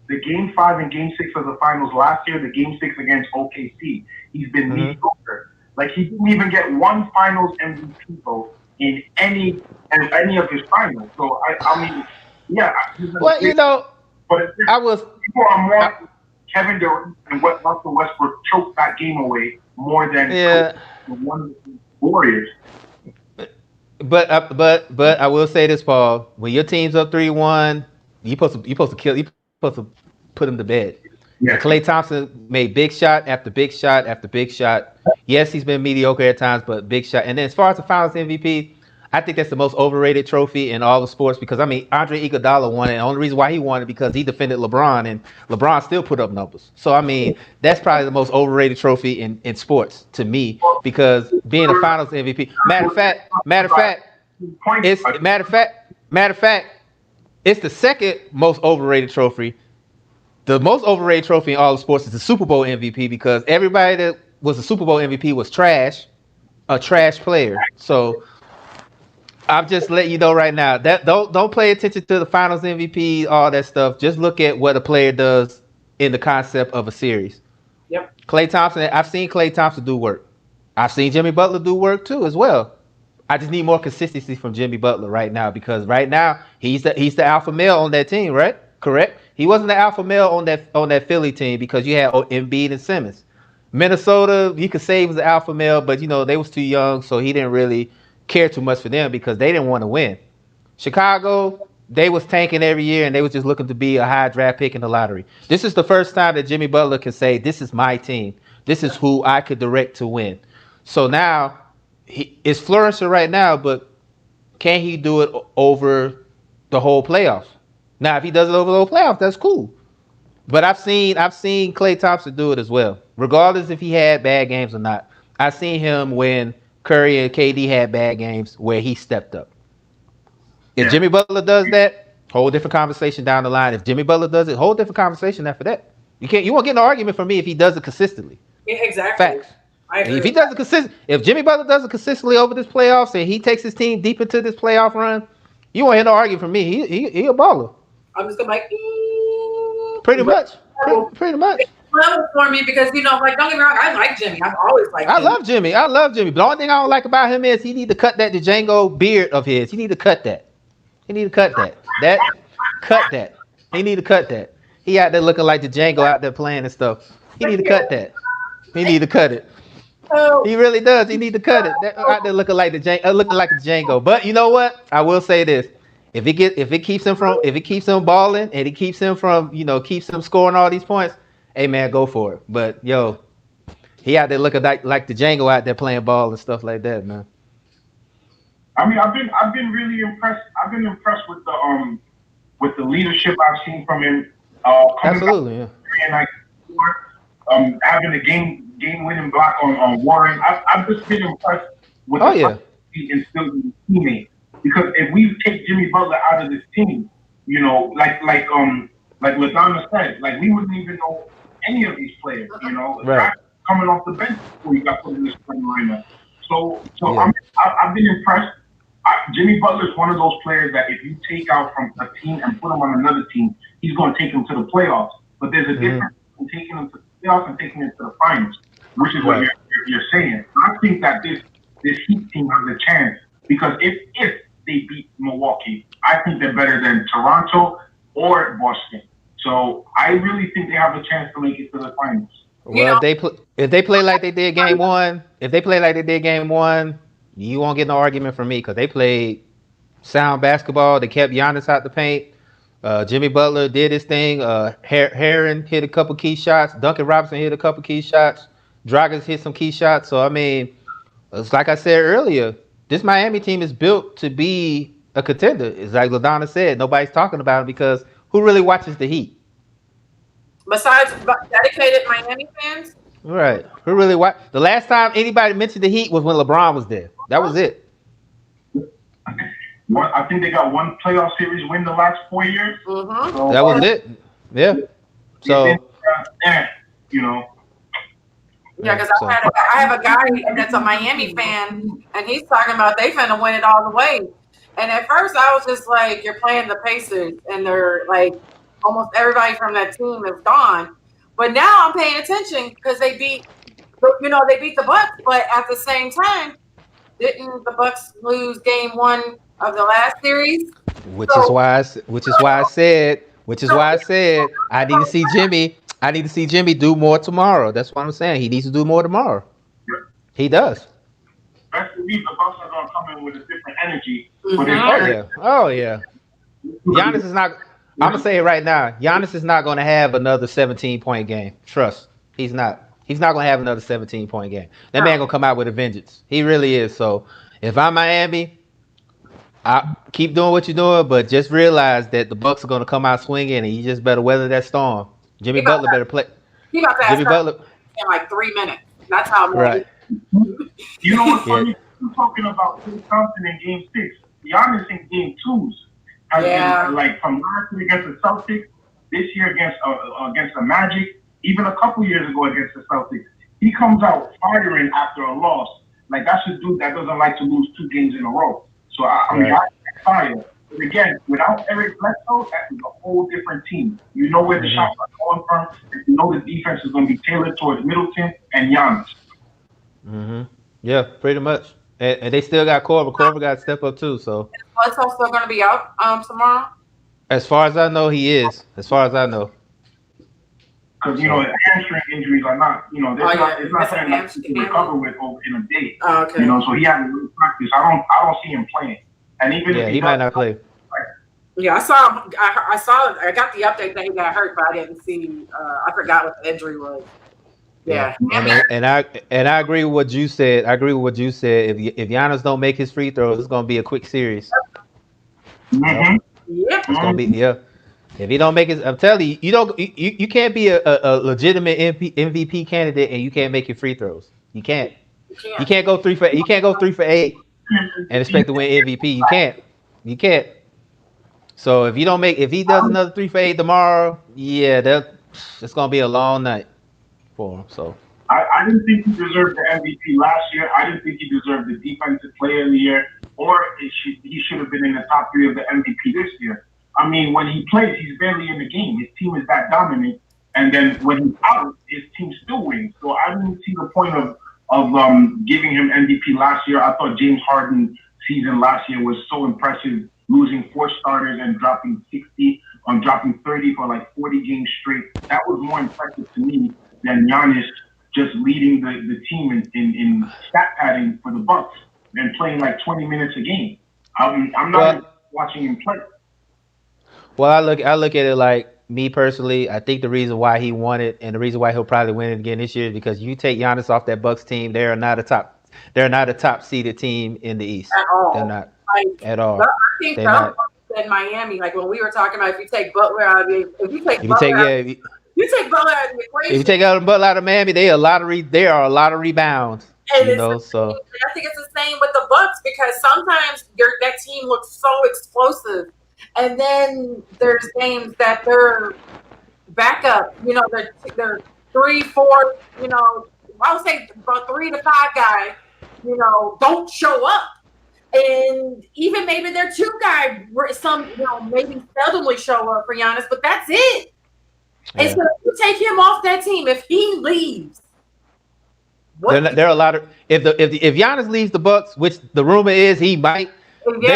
the Game 5 and Game 6 of the finals last year, the Game 6 against OKC, he's been mediocre. Like, he didn't even get one finals MVP vote in any of his finals. So, I mean, yeah. Well, But I was. people are more Kevin Durant and Russell Westbrook choked that game away more than Yeah. the one Warriors. But I will say this, Paul. When your team's up 3-1, you supposed to put him to bed. Yeah. Klay Thompson made big shot after big shot after big shot. Yes, he's been mediocre at times, but big shot. And then as far as the Finals MVP, I think that's the most overrated trophy in all the sports because I mean Andre Iguodala won it. The only reason why he won it because he defended LeBron and LeBron still put up numbers. So I mean that's probably the most overrated trophy in sports to me because being a Finals MVP. Matter of fact, it's the second most overrated trophy. The most overrated trophy in all the sports is the Super Bowl MVP because everybody that was the Super Bowl MVP was trash, a trash player. So I'm just letting you know right now that don't pay attention to the Finals MVP, all that stuff. Just look at what a player does in the concept of a series. Yep. Klay Thompson, I've seen Klay Thompson do work. I've seen Jimmy Butler do work too as well. I just need more consistency from Jimmy Butler right now because right now he's the alpha male on that team, right? Correct. He wasn't the alpha male on that Philly team because you had Embiid and Simmons. Minnesota, you could say he was the alpha male, but they was too young, so he didn't really care too much for them because they didn't want to win. Chicago, they was tanking every year and they was just looking to be a high draft pick in the lottery. This is the first time that Jimmy Butler can say, "This is my team. This is who I could direct to win." So now he is flourishing right now, but can he do it over the whole playoffs? Now, if he does it over the whole playoffs, that's cool. But I've seen Klay Thompson do it as well, regardless if he had bad games or not. I've seen him when Curry and KD had bad games where he stepped up. If Yeah. Jimmy Butler does that, whole different conversation down the line. If Jimmy Butler does it, whole different conversation after that. You won't get an argument from me if he does it consistently. Yeah, exactly. Facts. I agree. If he does it if Jimmy Butler does it consistently over this playoffs and he takes his team deep into this playoff run, you won't hear no argument from me. He a baller. I'm just gonna be like, Pretty much. Pretty much. It's level for me because like don't get me wrong, I like Jimmy. I've always liked I Jimmy. love Jimmy. I love Jimmy. But the only thing I don't like about him is he need to cut that Django beard of his. He need to cut that. He need to cut that. Cut that. He need to cut that. He out there looking like the Django out there playing and stuff. He need to cut that. He need to cut it. So, He really does. He need to cut it. That out there looking like the Django. But you know what? I will say this: if it keeps him balling and it keeps him from keeps him scoring all these points, hey man, go for it. But he out there looking like the Django out there playing ball and stuff like that, man. I mean, I've been really impressed. I've been impressed with the leadership I've seen from him. Absolutely, yeah. And having a game winning block on Warren. I've just been impressed with he instilled in his teammates. Because if we take Jimmy Butler out of this team, like LaDonna said, like we wouldn't even know any of these players. Right. Coming off the bench before he got put in this starting lineup. So I've been impressed. Jimmy Butler is one of those players that if you take out from a team and put him on another team, he's going to take him to the playoffs. But there's a difference between taking him to the playoffs and taking him to the finals, which is what you're saying. I think that this Heat team has a chance because if they beat Milwaukee, I think they're better than Toronto or Boston. So I really think they have a chance to make it to the finals. Well, if they play like they did game one, you won't get no argument from me because they played sound basketball. They kept Giannis out the paint. Jimmy Butler did his thing. Herron hit a couple key shots. Duncan Robinson hit a couple key shots. Dragic hit some key shots. So, I mean, it's like I said earlier, this Miami team is built to be a contender. It's like LaDonna said, nobody's talking about it because who really watches the Heat? Besides dedicated Miami fans? Right. Who really watch? The last time anybody mentioned the Heat was when LeBron was there. That was it. I think they got one playoff series win the last 4 years. Mm-hmm. So, that was it. Yeah. So, yeah, because I have a guy that's a Miami fan, and he's talking about they finna win it all the way. And at first, I was just like, "You're playing the Pacers, and they're like almost everybody from that team is gone." But now I'm paying attention because they beat the Bucks, but at the same time, didn't the Bucks lose game one of the last series? Which is why I said I need to see Jimmy. I need to see Jimmy do more tomorrow. That's what I'm saying. He needs to do more tomorrow. Yeah. He does. Best believe the Bucks are going to come in with a different energy. Mm-hmm. Oh yeah. Giannis is not. I'm gonna say it right now. Giannis is not gonna have another 17-point game. Trust. He's not. He's not gonna have another 17-point game. That man gonna come out with a vengeance. He really is. So if I'm Miami, I keep doing what you're doing, but just realize that the Bucks are gonna come out swinging, and you just better weather that storm. Jimmy Butler better play. He about to Jimmy Butler in like 3 minutes. That's how I'm right. You know what's funny? You're talking about Klay Thompson in Game 6. Giannis in Game 2s. Like from last year against the Celtics, this year against the Magic, even a couple years ago against the Celtics, he comes out firing after a loss. Like that's a dude that doesn't like to lose 2 games in a row. So I mean, I fire. But again, without Eric Bledsoe, that is a whole different team. You know where the shots are going from. And you know the defense is going to be tailored towards Middleton and Giannis. Mm-hmm. Yeah, pretty much. And they still got Korver. Korver got to step up too. So Bledsoe still going to be out tomorrow? As far as I know, he is. As far as I know. Because, hamstring injuries are not, it's not something that you can recover with in a day. Oh, okay. So he hasn't really practiced. I don't see him playing. And even if he might not play. Yeah, I saw. I got the update that he got hurt, but I didn't see. I forgot what the injury was. Yeah. And I agree with what you said. If Giannis don't make his free throws, it's gonna be a quick series. Mm-hmm. Yeah. It's gonna be If he don't make it, I'm telling you, you can't be a legitimate MVP candidate and you can't make your free throws. You can't. You can't go 3 for 8 and expect to win MVP. You can't. You can't. So if he does another 3 for 8 tomorrow, yeah, it's gonna be a long night for him. So I didn't think he deserved the MVP last year. I didn't think he deserved the Defensive Player of the Year, or he should have been in the top 3 of the MVP this year. I mean, when he plays, he's barely in the game. His team is that dominant, and then when he's out, his team still wins. So I didn't see the point of giving him MVP last year. I thought James Harden's season last year was so impressive, losing 4 starters and dropping 30 for like 40 games straight. That was more impressive to me than Giannis just leading the team in stat padding for the Bucks and playing like 20 minutes a game. I'm not watching him play. Well, I look at it like me personally. I think the reason why he won it and the reason why he'll probably win it again this year is because you take Giannis off that Bucks team, they're not a top seeded team in the East. At all. They're not at all. I think in Miami, like when we were talking about if you take Butler out of the you take Butler out of the equation. If you take Butler out of Miami, there are a lot of rebounds. And so I think it's the same with the Bucks because sometimes that team looks so explosive. And then there's games that they're backup, they're 3, 4, I would say about 3 to 5 guy, don't show up. And even maybe their 2 guy, some, maybe seldomly show up for Giannis, but that's it. Yeah. And so if you take him off that team, if he leaves, there are a lot of if Giannis leaves the Bucks, which the rumor is he might. Yeah.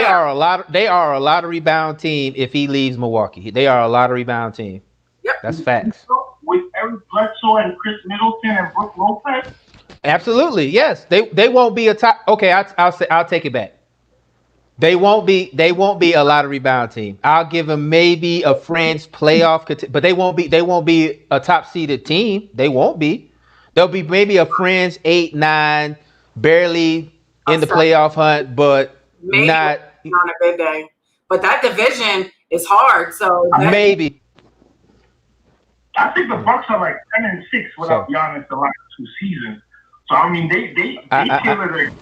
They are a lot of rebound team if he leaves Milwaukee. They are a lot of rebound team. Yep. That's facts. With Eric Bledsoe and Chris Middleton and Brook Lopez. Absolutely, yes. They won't be a top. Okay, I'll take it back. They won't be a lot of rebound team. I'll give them maybe a fringe playoff, but they won't be a top seeded team. They won't be. They'll be maybe a fringe 8, 9, barely in the playoff hunt, but. Maybe not on a good day, but that division is hard. So maybe I think the Bucks are like 10-6 without Giannis the last 2 seasons. So I mean, they tailored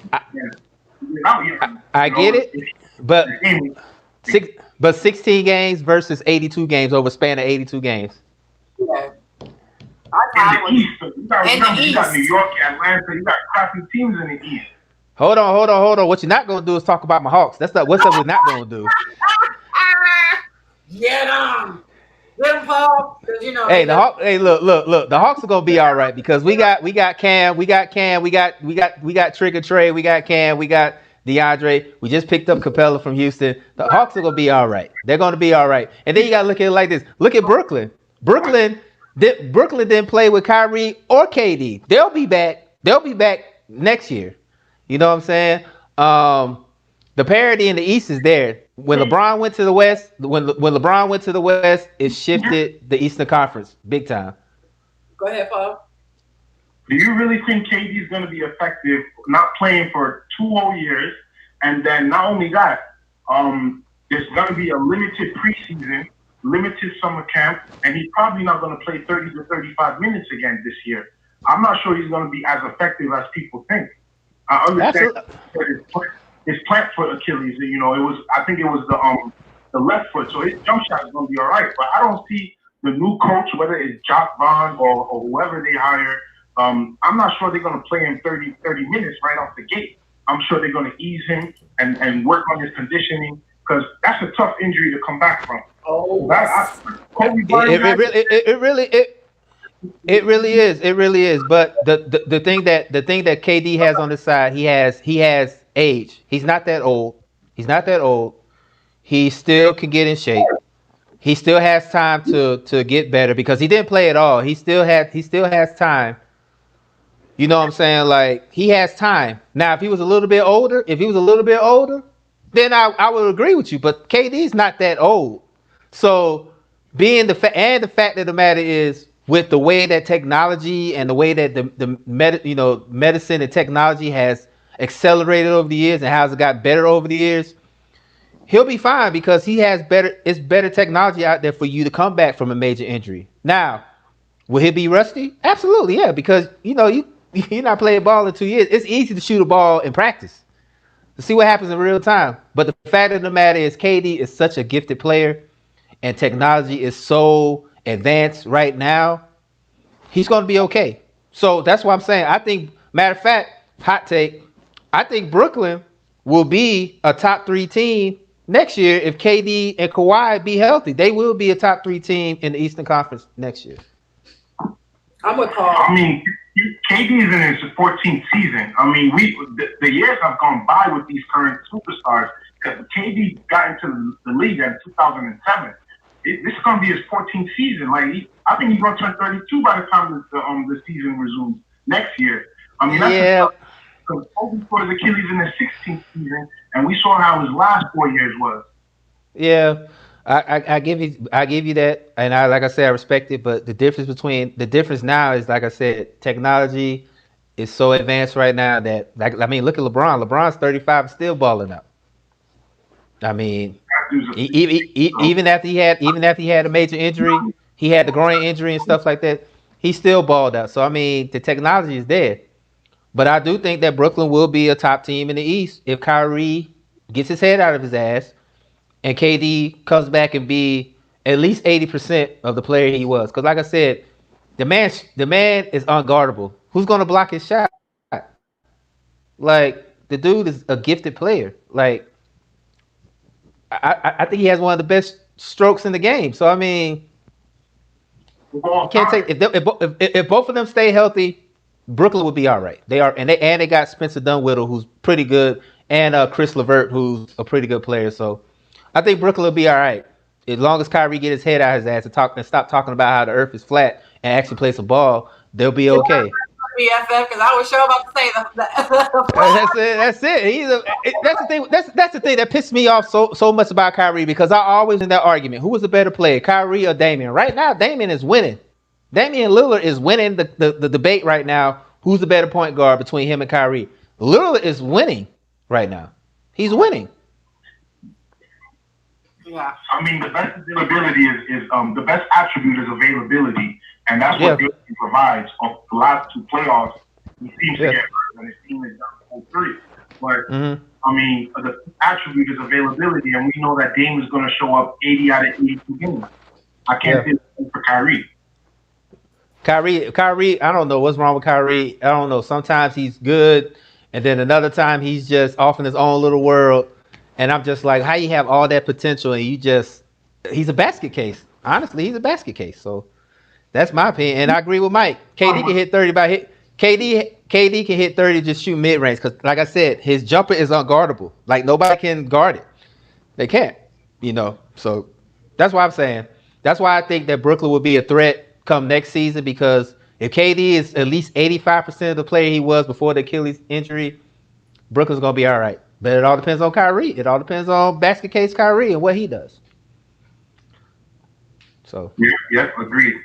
I get it, but 16 games versus 82 games over a span of 82 games. Yeah. In the East, you got New York, Atlanta, you got crappy teams in the East. Hold on. What you're not gonna do is talk about my Hawks. That's not what's up. We're not gonna do. Get them, Paul. Hey, look. The Hawks are gonna be all right because we got Cam, we got Trigger Trey, we got Cam, we got DeAndre. We just picked up Capella from Houston. The Hawks are gonna be all right. They're gonna be all right. And then you gotta look at it like this. Look at Brooklyn. Brooklyn didn't play with Kyrie or KD. They'll be back next year. You know what I'm saying? The parity in the East is there. When LeBron went to the West, it shifted the Eastern Conference big time. Go ahead, Paul. Do you really think KD is going to be effective not playing for 2 whole years? And then not only that, there's going to be a limited preseason, limited summer camp, and he's probably not going to play 30 to 35 minutes again this year. I'm not sure he's going to be as effective as people think. I understand his plant foot Achilles. I think it was the left foot, so his jump shot is going to be all right. But I don't see the new coach, whether it's Jock Vaughn or whoever they hire. I'm not sure they're going to play him 30 minutes right off the gate. I'm sure they're going to ease him and work on his conditioning because that's a tough injury to come back from. Oh, It really is. But the thing that KD has on the side, he has age. He's not that old. He still can get in shape. He still has time to get better because he didn't play at all. He still has time. You know what I'm saying? Like he has time. Now, if he was a little bit older, then I would agree with you. But KD's not that old. So being the fact of the matter is, with the way that technology and the way that the medicine and technology has accelerated over the years and how it's got better over the years, he'll be fine because he has better technology out there for you to come back from a major injury. Now, will he be rusty? Absolutely, yeah, because You're not playing ball in 2 years. It's easy to shoot a ball in practice to see what happens in real time. But the fact of the matter is, KD is such a gifted player, and technology is so advanced right now. He's going to be okay. So that's what I'm saying. I think, matter of fact, hot take, I think Brooklyn will be a top three team next year if KD and Kawhi be healthy. They will be a top three team in the Eastern Conference next year. I'm with Paul. I mean, KD is in his 14th season. I mean, the years have gone by with these current superstars because KD got into the league in 2007. This is going to be his 14th season. Like, I think he's going to turn 32 by the time the season resumes next year. I mean, that's because Kobe for his Achilles in his 16th season, and we saw how his last 4 years was. Yeah, I give you that, and like I said, I respect it. But the difference now is, like I said, technology is so advanced right now that, like, I mean, look at LeBron. LeBron's 35 and still balling out. I mean, even after he had a major injury, he had the groin injury and stuff like that. He still balled out. So I mean, the technology is there. But I do think that Brooklyn will be a top team in the East if Kyrie gets his head out of his ass and KD comes back and be at least 80% of the player he was. Because like I said, the man is unguardable. Who's gonna block his shot? Like, the dude is a gifted player. Like, I think he has one of the best strokes in the game. So I mean, you can't take if both of them stay healthy, Brooklyn would be all right. They got Spencer Dunwiddle, who's pretty good, and Chris LeVert, who's a pretty good player. So I think Brooklyn will be all right as long as Kyrie get his head out of his ass and stop talking about how the Earth is flat and actually play some ball. They'll be okay. BFF, because I was sure about to say that. That's it. That's the thing. That's the thing that pissed me off so much about Kyrie, because I always in that argument. Who was the better player, Kyrie or Damian? Right now, Damian is winning. Damian Lillard is winning the debate right now. Who's the better point guard between him and Kyrie? Lillard is winning right now. He's winning. Yeah. I mean, the best availability is the best attribute is availability, and that's what Damian provides. Of the last two playoffs, he seems to get hurt when his team is down 4-3. But I mean, the attribute is availability, and we know that Dame is going to show up 80 out of 82 games. I can't say that for Kyrie. Kyrie, I don't know what's wrong with Kyrie. I don't know. Sometimes he's good, and then another time he's just off in his own little world. And I'm just like, how you have all that potential and he's a basket case. Honestly, he's a basket case. So that's my opinion. And I agree with Mike. KD can hit 30 KD can hit 30 just shoot mid range. Because like I said, his jumper is unguardable. Like, nobody can guard it. They can't, So that's why I'm saying. That's why I think that Brooklyn will be a threat come next season, because if KD is at least 85% of the player he was before the Achilles injury, Brooklyn's going to be all right. But it all depends on Kyrie. It all depends on basket case Kyrie and what he does. So yeah, agreed.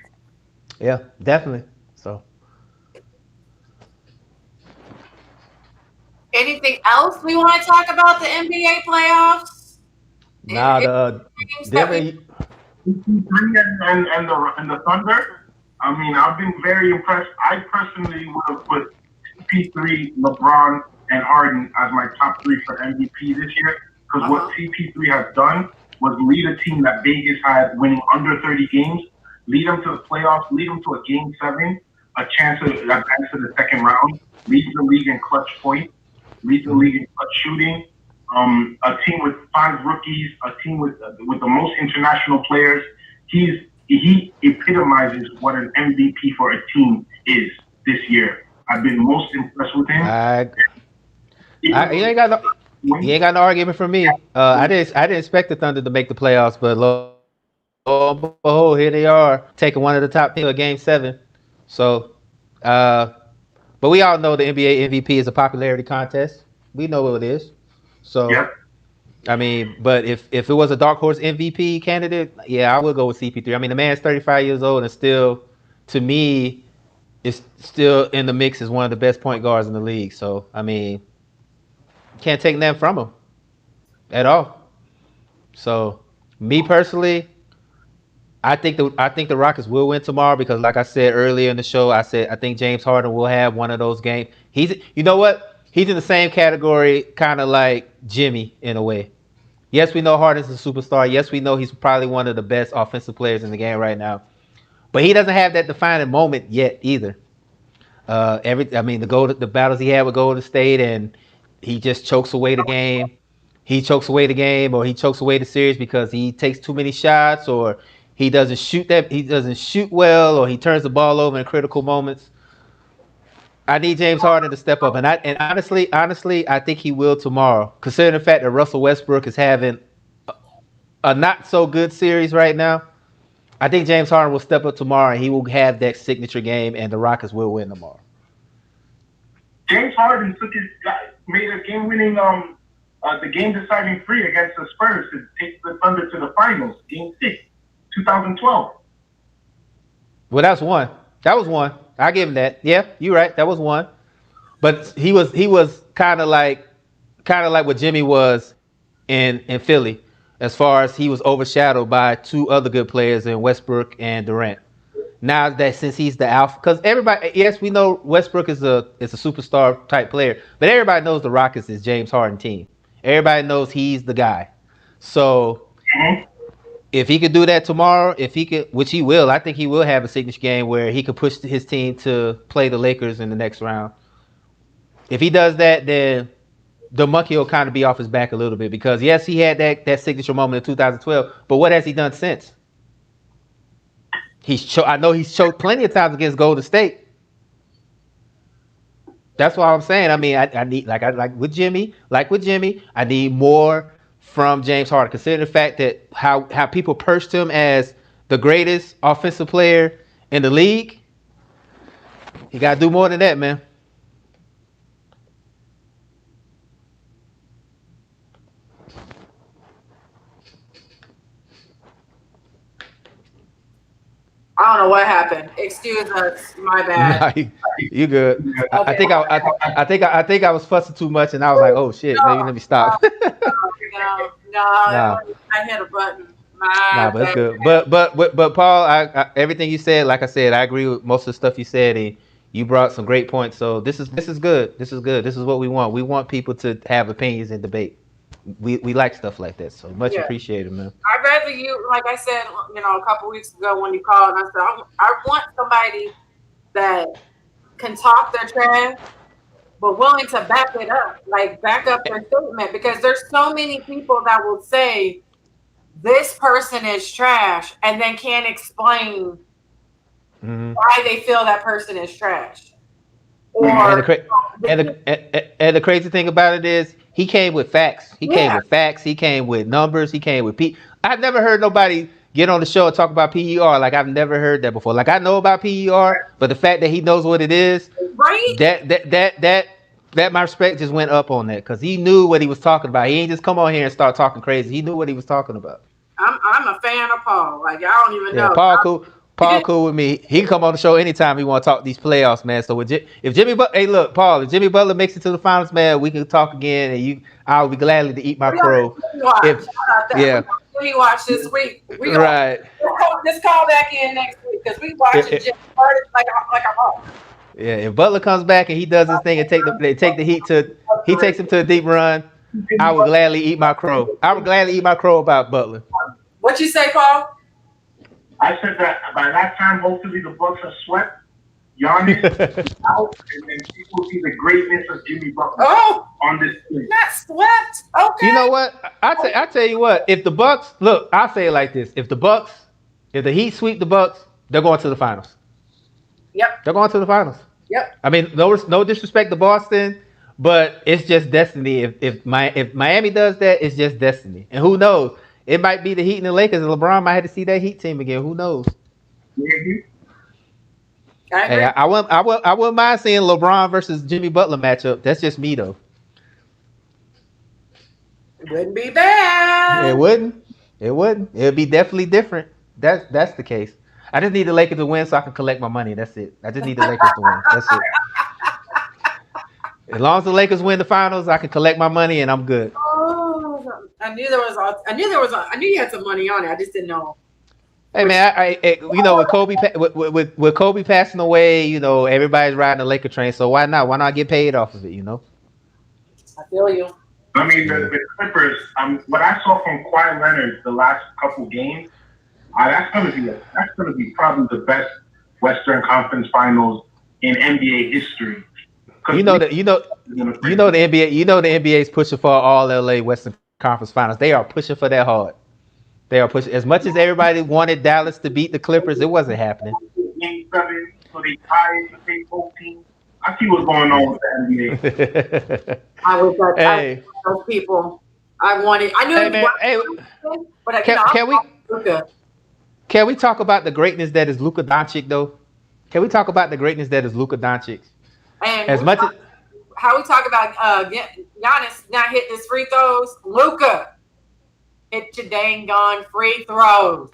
Yeah, definitely. So anything else we want to talk about the NBA playoffs? Denver and the Thunder. I mean, I've been very impressed. I personally would have put CP3, LeBron, and Harden as my top three for MVP this year, because what CP3 has done was lead a team that Vegas had winning under 30 games, lead them to the playoffs, lead them to a Game 7, a chance to advance to the second round, lead the league in clutch points, lead the league in clutch shooting. A team with 5 rookies, a team with the most international players. He epitomizes what an MVP for a team is this year. I've been most impressed with him. He ain't got no argument from me. I didn't expect the Thunder to make the playoffs, but lo and behold, here they are taking one of the top teams of Game 7. So, but we all know the NBA MVP is a popularity contest. We know what it is. So, I mean, but if it was a dark horse MVP candidate, yeah, I would go with CP3. I mean, the man's 35 years old and still, to me, is still in the mix as one of the best point guards in the league. So, I mean, can't take that from him at all. So, me personally, I think the Rockets will win tomorrow because, like I said earlier in the show, I said I think James Harden will have one of those games. You know what? He's in the same category, kind of like Jimmy in a way. Yes, we know Harden's a superstar. Yes, we know he's probably one of the best offensive players in the game right now. But he doesn't have that defining moment yet either. The battles he had with Golden State, and he just chokes away the game. He chokes away the game, or he chokes away the series because he takes too many shots, or he doesn't shoot well, or he turns the ball over in critical moments. I need James Harden to step up, and honestly, I think he will tomorrow. Considering the fact that Russell Westbrook is having a not so good series right now, I think James Harden will step up tomorrow and he will have that signature game, and the Rockets will win tomorrow. James Harden made a game-winning, the game-deciding three against the Spurs to take the Thunder to the finals, Game 6, 2012. Well, that's one. That was one. I give him that. Yeah, you're right. That was one. But he was kind of like what Jimmy was in Philly, as far as he was overshadowed by two other good players in Westbrook and Durant. Now that since he's the alpha, because everybody, yes, we know Westbrook is a superstar type player, but everybody knows the Rockets is James Harden team. Everybody knows he's the guy. So if he could do that tomorrow, if he could, which he will, I think he will have a signature game where he could push his team to play the Lakers in the next round. If he does that, then the monkey will kind of be off his back a little bit because yes, he had that signature moment in 2012, but what has he done since? I know he's choked plenty of times against Golden State. That's what I'm saying. I mean, I need like with Jimmy, I need more from James Harden, considering the fact that how people perched him as the greatest offensive player in the league. He got to do more than that, man. I don't know what happened. Excuse us. My bad. Nah, you good. I think I was fussing too much, and I was like, oh shit, maybe let me stop. No, Nah, I hit a button. nah, My but it's bad. good. But Paul, everything you said, like I said, I agree with most of the stuff you said, and you brought some great points. So this is good. This is good. This is what we want. We want people to have opinions and debate. We like stuff like that. So much Yeah. appreciated, man. I'd rather you, like I said, a couple weeks ago when you called, I said, I want somebody that can talk their trash, but willing to back it up, like back up their statement, because there's so many people that will say this person is trash and then can't explain Hmm. why they feel that person is trash. And the Or cra- and the crazy thing about it is he came with facts. He came yeah, with facts. He came with numbers. He came with I've never heard nobody get on the show and talk about PER. Like I've never heard that before. Like I know about PER, but the fact that he knows what it is, right? that my respect just went up on that because he knew what he was talking about. He ain't just come on here and start talking crazy. He knew what he was talking about. I'm a fan of Paul. Like I don't even Yeah, know. Paul cool. Paul cool with me. He can come on the show anytime he want to talk these playoffs, man. So if Jimmy Butler, hey look, Paul, if Jimmy Butler makes it to the finals, man, we can talk again, and I'll be gladly to eat my We got crow. a Jimmy watch. If How about that? We yeah, got a Jimmy watch this week. We gonna right. let's call back in next week because we watching If, Jimmy Harden like a hawk. yeah, if Butler comes back and he does his thing and take the Heat to he takes him to a deep run, I would gladly eat my crow. I would gladly eat my crow about Butler. What you say, Paul? I said that by that time, hopefully the Bucks are swept, Giannis out, and then people see the greatness of Jimmy Butler Oh, on this team. not swept. Okay. You know what? I tell you what. If the Bucks look, I'll say it like this: if the Heat sweep the Bucks, they're going to the finals. Yep. They're going to the finals. Yep. I mean, no disrespect to Boston, but it's just destiny. If Miami does that, it's just destiny. And who knows? It might be the Heat and the Lakers, and LeBron might have to see that Heat team again. Who knows? Mhm. I agree. Hey, I wouldn't mind seeing LeBron versus Jimmy Butler matchup. That's just me though. It wouldn't be bad. It wouldn't. It wouldn't. It would be definitely different. That's the case. I just need the Lakers to win so I can collect my money. That's it. I just need the Lakers to win. That's it. As long as the Lakers win the finals, I can collect my money and I'm good. Oh, I knew you had some money on it. I just didn't know Hey which man, with Kobe, with Kobe passing away, everybody's riding the Laker train. So why not? Why not get paid off of it? I feel you. I mean, Yeah. the Clippers. What I saw from Kawhi Leonard the last couple games, that's gonna be probably the best Western Conference Finals in NBA history. You Because know that the NBA, the NBA is pushing for all LA Western Conference Finals. They are pushing for that hard. They are pushing as much as everybody wanted Dallas to beat the Clippers. It wasn't happening. Game 7, so they tie the same both teams. I see what's going on with the NBA. I was Hey, those people. I knew hey it man, hey, was, but can, I'm can we Luka. can we talk about the greatness that is Luka Doncic though? Can we talk about the greatness that is Luka Doncic? And As much as how we talk about Giannis not hitting his free throws, Luka hit your dang gone free throws.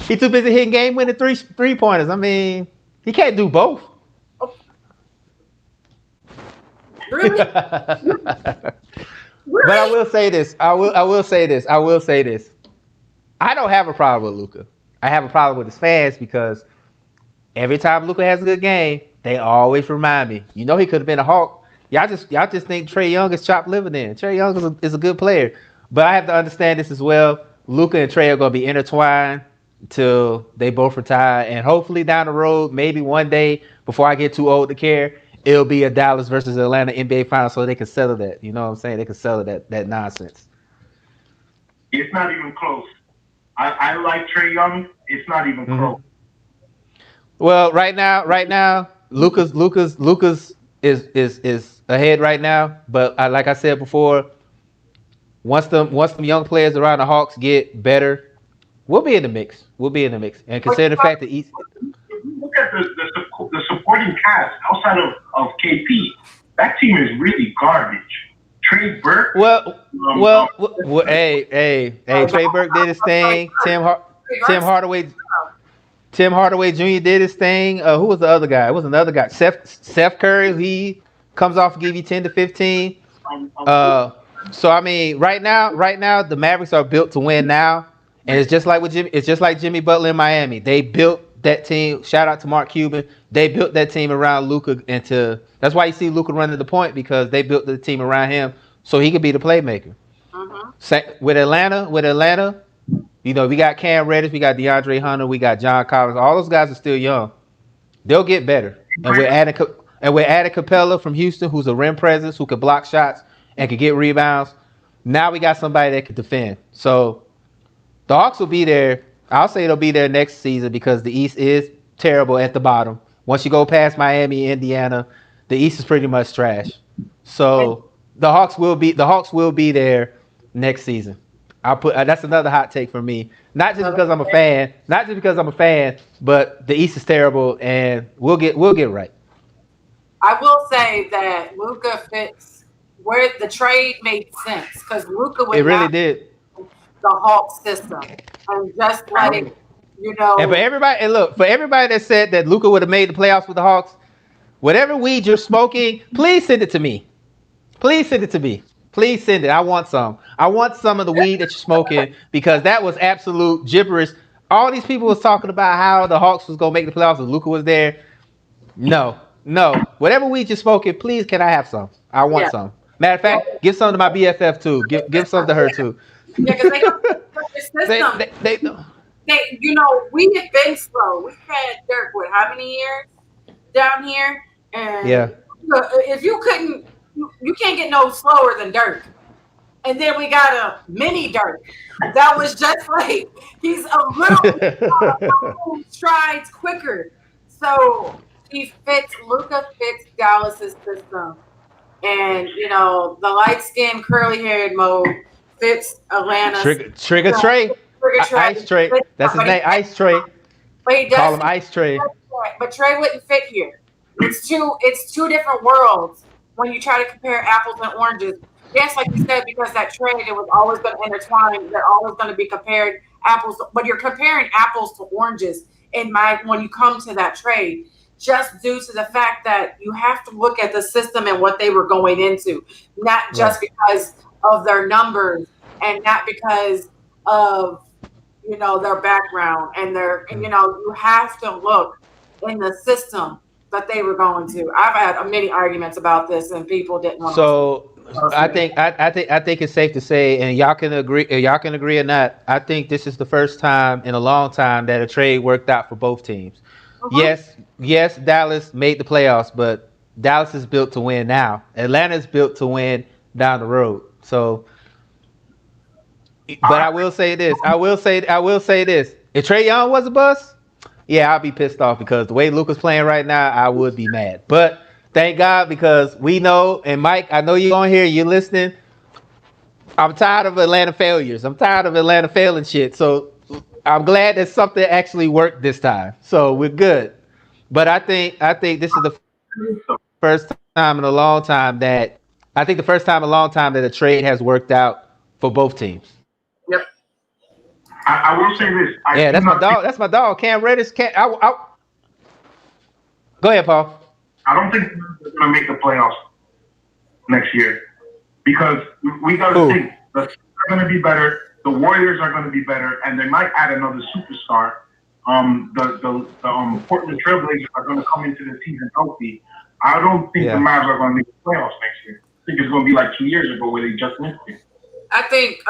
he too busy hitting game winning three pointers. I mean, he can't do both. Oh, really? But I Really? will say this. I will say this. I don't have a problem with Luca. I have a problem with his fans because every time Luca has a good game, they always remind me. He could have been a Hawk. Y'all just think Trey Young is chopped liver. Then Trey Young is a good player, but I have to understand this as well. Luca and Trey are going to be intertwined until they both retire, and hopefully down the road, maybe one day before I get too old to care, it'll be a Dallas versus Atlanta NBA final, so they can settle that. You know what I'm saying? They can settle that nonsense. It's not even close. I like Trey Young. It's not even close. Mm-hmm. Well, right now, Lucas is ahead right now. But like I said before, once them young players around the Hawks get better, we'll be in the mix. We'll be in the mix. And consider the fact that East. If you look at the supporting cast outside of KP, that team is really garbage. Trey Burke. Well, Um, well, um, hey. Trey Burke did his thing. Tim Hardaway Tim Hardaway Jr. did his thing. Who was the other guy? It was another guy. Seth Curry. He comes off and give you 10 to 15. um, um, Uh, so I mean, right now, the Mavericks are built to win now, and it's just like with Jimmy. It's just like Jimmy Butler in Miami. They built that team. Shout out to Mark Cuban. They built that team around Luka, that's why you see Luka running the point because they built the team around him so he could be the playmaker. Mm-hmm. With Atlanta, we got Cam Reddish, we got DeAndre Hunter, we got John Collins. All those guys are still young. They'll get better, and we're adding Capella from Houston, who's a rim presence, who can block shots and can get rebounds. Now we got somebody that can defend. So the Hawks will be there. I'll say they'll be there next season because the East is terrible at the bottom. Once you go past Miami, Indiana, the East is pretty much trash. And So the Hawks will be there next season. I'll put that's another hot take for me. Not just because I'm a fan, but the East is terrible, and we'll get right. I will say that Luka fits where the trade made sense because Luka It would really not did. the Hawk system. And just like, you And for know, everybody, and look, for everybody that said that Luca would have made the playoffs with the Hawks, whatever weed you're smoking, please send it to me. Please send it to me. Please send it. I want some. I want some of the weed that you're smoking because that was absolute gibberish. All these people was talking about how the Hawks was gonna make the playoffs and Luca was there. No, no. Whatever weed you're smoking, please can I have some? I want yeah. some. Matter of Yeah, fact, give some to my BFF too. Give some to her too. because they have a they, system. they We have been slow. We've had Dirk, what, how many years down here? And yeah. if you couldn't, you can't get no slower than Dirk. And then we got a mini Dirk. That was just like, he's a little strides quicker. So Luka fits Dallas's system. And, the light skinned, curly haired mode fits Atlanta's. Trigger Trey. Ice Trey. That's his name. Ice Trey. But he Call does. him Ice Trey. But Trey wouldn't fit here. It's two different worlds when you try to compare apples and oranges. Yes, like you said, because that trade it was always going to intertwine. They're always going to be compared apples, but you're comparing apples to oranges. When you come to that trade, just due to the fact that you have to look at the system and what they were going into, not just because of their numbers and not because of their background and you have to look in the system that they were going to. I've had many arguments about this, and people didn't want to listen. So I think it's safe to say, and y'all can agree or not. I think this is the first time in a long time that a trade worked out for both teams. Mhm. Yes, Dallas made the playoffs, but Dallas is built to win now. Atlanta's built to win down the road. So, but I will say this. I will say this. If Trey Young was a bust, yeah, I'll be pissed off because the way Luka's playing right now, I would be mad. But thank God because we know, and Mike, I know you're on here, you're listening. I'm tired of Atlanta failures. I'm tired of Atlanta failing shit. So I'm glad that something actually worked this time. So we're good. But I think this is the first time in a long time that a trade has worked out for both teams. Yep. I will say this. I Yeah, do that's my not think dog. That's my dog. Cam Reddish. Go ahead, Paul. I don't think they're going to make the playoffs next year because we got to think the Suns are going to be better, the Warriors are going to be better, and they might add another superstar. The Portland Trailblazers are going to come into the season healthy. I don't think the Mavs are going to make the playoffs next year. I think it's going to be like 2 years ago where they just missed it. I think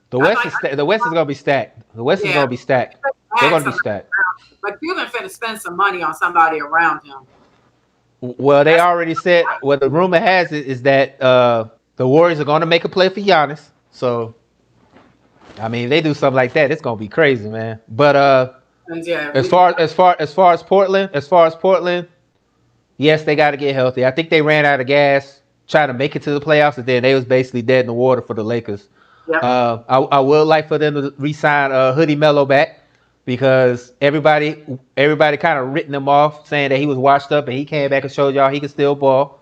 the West is going to be stacked. The West is going to be stacked. They're going to be stacked. But Cuban finna spend some money on somebody around him. Well, they already said. Well, the rumor has it is that the Warriors are going to make a play for Giannis. So, I mean, if they do something like that, it's going to be crazy, man. But as far as Portland, yes, they got to get healthy. I think they ran out of gas trying to make it to the playoffs, and then they was basically dead in the water for the Lakers. Yep. I would like for them to re-sign Hoodie Melo back because everybody kind of written him off, saying that he was washed up, and he came back and showed y'all he could still ball.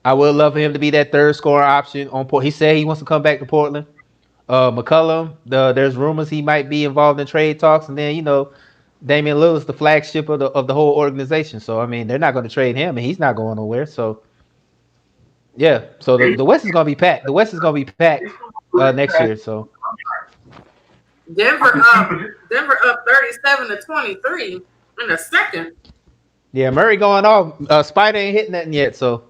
I would love for him to be that third scoring option on Port. He said he wants to come back to Portland. McCollum, there's rumors he might be involved in trade talks, and then Damian Lillard's the flagship of the whole organization. So I mean, they're not going to trade him, and he's not going nowhere. So yeah, so the West is going to be packed. The West is going to be packed next year. So Denver up 37-23 in the second. yeah, Murray going off. Spider ain't hitting nothing yet, so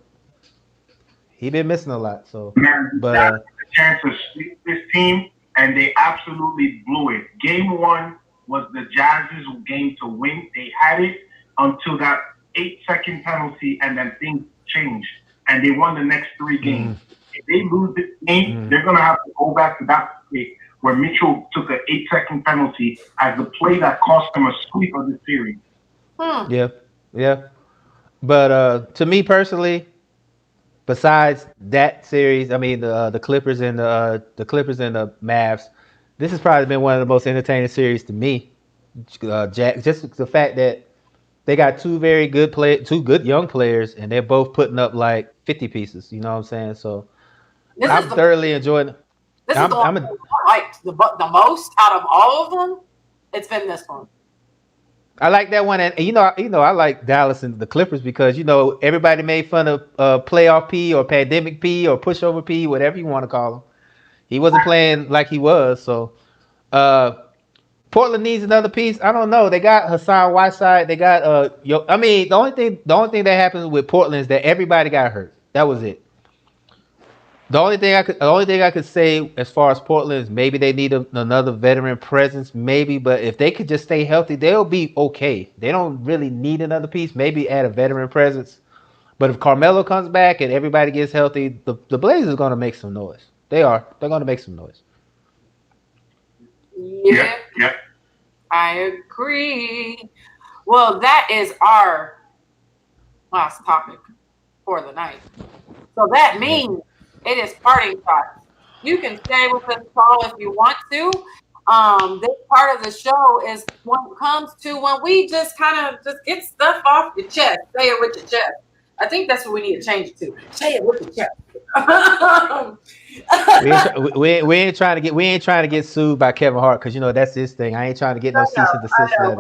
he been missing a lot. So but that's a chance to sweep this team, and they absolutely blew it. Game 1 was the Jazz's game to win. They had it until that 8-second penalty, and then things changed, and they won the next 3 games. If they lose this game, they're going to have to go back to that play where Mitchell took an 8-second penalty as the play that cost them a sweep of the series. Yeah. But to me personally, besides that series, I mean the Clippers and the Mavs, this has probably been one of the most entertaining series to me. Jack, just the fact that they got two good young players, and they're both putting up like 50 pieces. You know what I'm saying? So I'm thoroughly enjoying it. This is the one I liked the most out of all of them. It's been this one. I like that one, and I like Dallas and the Clippers because everybody made fun of playoff P or pandemic P or pushover P, whatever you want to call him. He wasn't playing like he was, so Portland needs another piece. I don't know. They got Hassan Whiteside. They got I mean, the only thing that happened with Portland is that everybody got hurt. That was it. The only thing I could say as far as Portland is maybe they need another veteran presence, maybe. But if they could just stay healthy, they'll be okay. They don't really need another piece. Maybe add a veteran presence. But if Carmelo comes back and everybody gets healthy, the Blazers are going to make some noise. They are. They're going to make some noise. Yeah. I agree. Well, that is our last topic for the night. So that means it is parting shots. You can stay with us, Paul, if you want to. This part of the show is when it comes to when we just kind of just get stuff off your chest. Say it with your chest. I think that's what we need to change it to. Say it with your chest. we ain't trying to get sued by Kevin Hart because that's his thing. I ain't trying to get no cease and desist letter.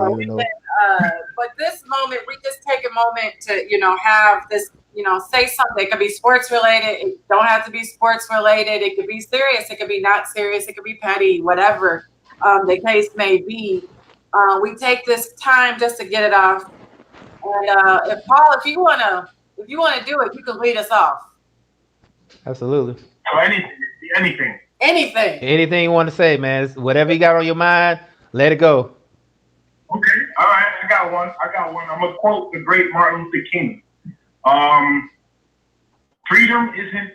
But this moment, we just take a moment to have this. Say something. It could be sports related. It don't have to be sports related. It could be serious. It could be not serious. It could be petty. Whatever. the case may be. We take this time just to get it off. And if Paul, if you wanna do it, you can lead us off. Absolutely. So anything. Anything. Anything you want to say, man? Whatever you got on your mind, let it go. Okay, all right, I got one. I'm gonna quote the great Martin Luther King. Freedom isn't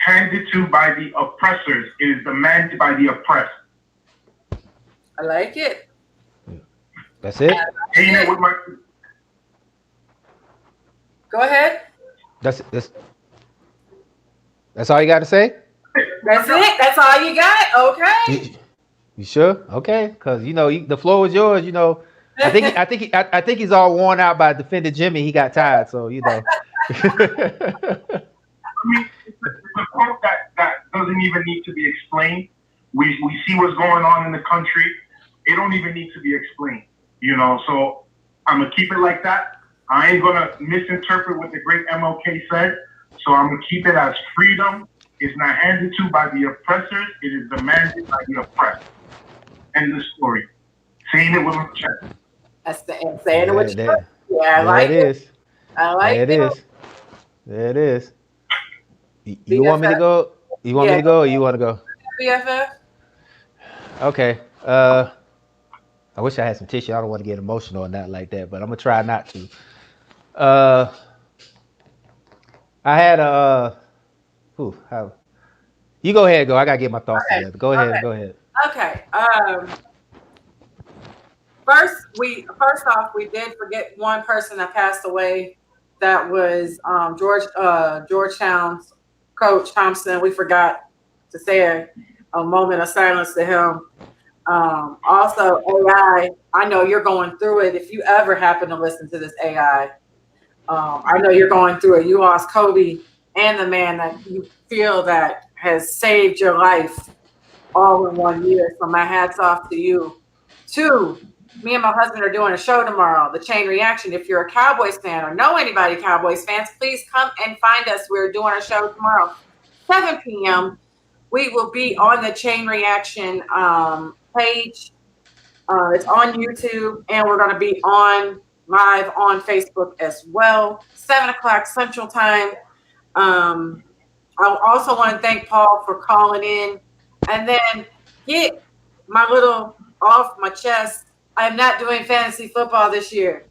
handed to by the oppressors; it is demanded by the oppressed. I like it. That's it. Ain't it with my Go ahead. That's that's all you got to say. That's it. That's all you got. Okay. You sure? Okay, because the floor is yours. I think he's all worn out by defending Jimmy. He got tired, so I mean, it's a quote that doesn't even need to be explained. We see what's going on in the country. It don't even need to be explained, So I'm gonna keep it like that. I ain't gonna misinterpret what the great MLK said. So I'm gonna keep it as freedom is not handed to by the oppressors. It is demanded by the oppressed. End the story. Saying it with my chest. That's the saying it with your chest. Yeah, I like it. I like it. There it is. You want me to go? You want me to go, or you want to go? BFF. Okay. I wish I had some tissue. I don't want to get emotional or not like that, but I'm gonna try not to. I had a. How? You go ahead. Go. I gotta get my thoughts together. Go ahead. Go ahead. Okay. First off, we did forget one person that passed away. That was Georgetown's coach Thompson. We forgot to say a moment of silence to him. Also, AI. I know you're going through it. If you ever happen to listen to this AI, I know you're going through it. You lost Kobe and the man that you feel that has saved your life all in 1 year. So my hat's off to you. 2, me and my husband are doing a show tomorrow, The Chain Reaction. If you're a Cowboys fan or know anybody Cowboys fans, please come and find us. We're doing a show tomorrow, 7 p.m. We will be on the Chain Reaction page. It's on YouTube, and we're going to be live on Facebook as well, 7 o'clock Central Time. I also want to thank Paul for calling in, and then get my little off my chest. I'm not doing fantasy football this year.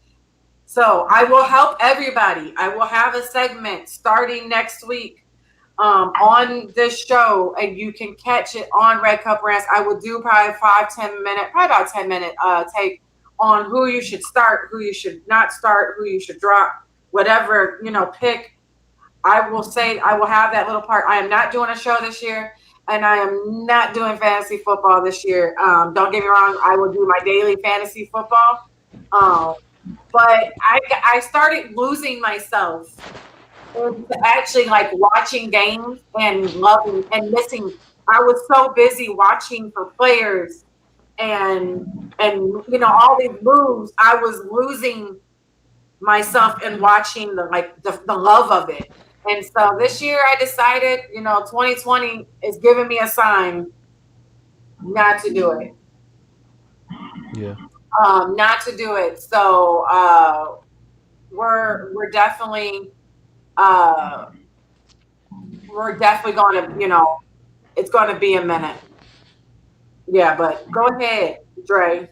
So I will help everybody. I will have a segment starting next week on this show, and you can catch it on Red Cup Rants. I will do probably 5-10 minute, probably about 10-minute take on who you should start, who you should not start, who you should drop, whatever, pick. I will have that little part. I am not doing a show this year, and I am not doing fantasy football this year. Don't get me wrong. I will do my daily fantasy football. But I started losing myself into actually like watching games and loving and missing. I was so busy watching for players and all these moves. I was losing myself and watching the love of it. And so this year I decided, 2020 is giving me a sign not to do it. Yeah. Not to do it. So we're definitely going to, it's going to be a minute. Yeah, but go ahead, Dre.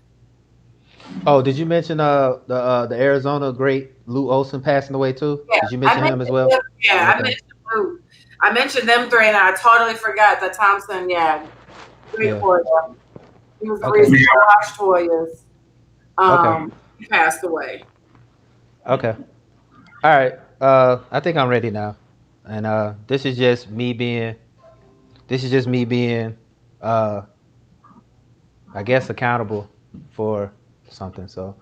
Oh, did you mention the Arizona great Lou Olson passing away too? Yeah, did you mention him as well? Yeah, okay. I mentioned Lou. I mentioned them 3, and I totally forgot that Thompson. Yeah, great for them. He was the reason I watched Toya's. He passed away. Okay. All right. I think I'm ready now, and this is just me being, I guess, accountable for something. So,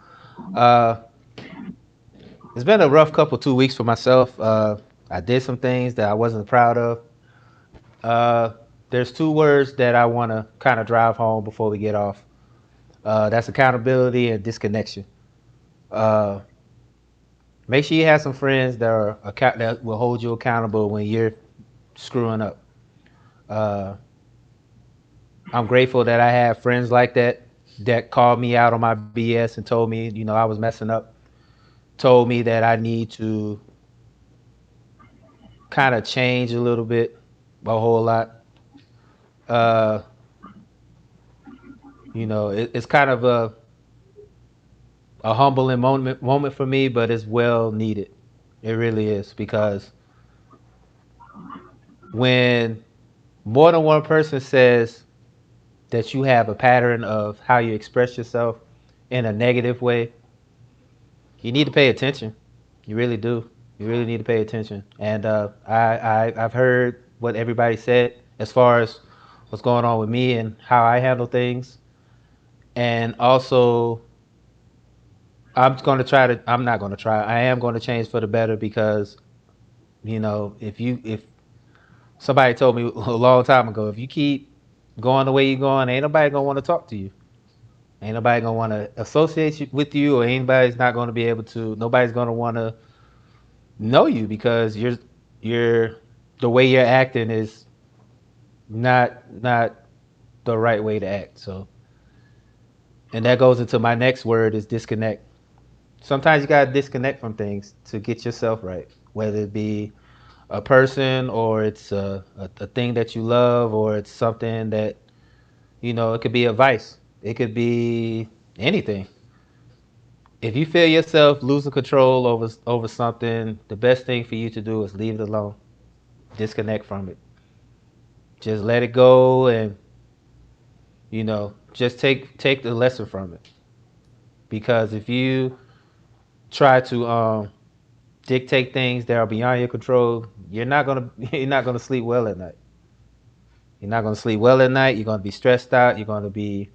it's been a rough couple 2 weeks for myself. I did some things that I wasn't proud of. There's 2 words that I want to kind of drive home before we get off. That's accountability and disconnection. Make sure you have some friends that will hold you accountable when you're screwing up. I'm grateful that I have friends like that called me out on my BS and told me, I was messing up. Told me that I need to kind of change a little bit, a whole lot. Uh, it's kind of a humbling moment for me, but it's well needed. It really is because when more than one person says that you have a pattern of how you express yourself in a negative way, you need to pay attention. You really do. You really need to pay attention. And I've heard what everybody said as far as what's going on with me and how I handle things. And also, I'm not going to try. I am going to change for the better because, if somebody told me a long time ago, if you keep going the way you're going, ain't nobody going to want to talk to you. Ain't nobody going to want to associate with you, or anybody's not going to be able to, nobody's going to want to know you because you're the way you're acting is not the right way to act. So, and that goes into my next word is disconnect. Sometimes you gotta disconnect from things to get yourself right, whether it be a person or it's a thing that you love or it's something that it could be advice. It could be anything. If you feel yourself losing control over something, the best thing for you to do is leave it alone. Disconnect from it. Just let it go and just take the lesson from it. Because if you try to dictate things that are beyond your control, you're not gonna sleep well at night. You're not gonna sleep well at night. You're gonna be stressed out. You're gonna be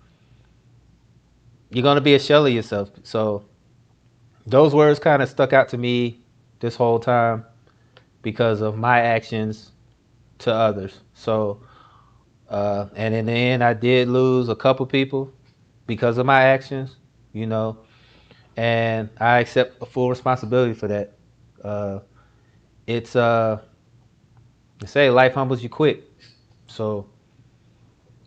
a shell of yourself. So those words kind of stuck out to me this whole time because of my actions to others. So and in the end, I did lose a couple people because of my actions. You know, and I accept a full responsibility for that. Uh, it's they say life humbles you quick. So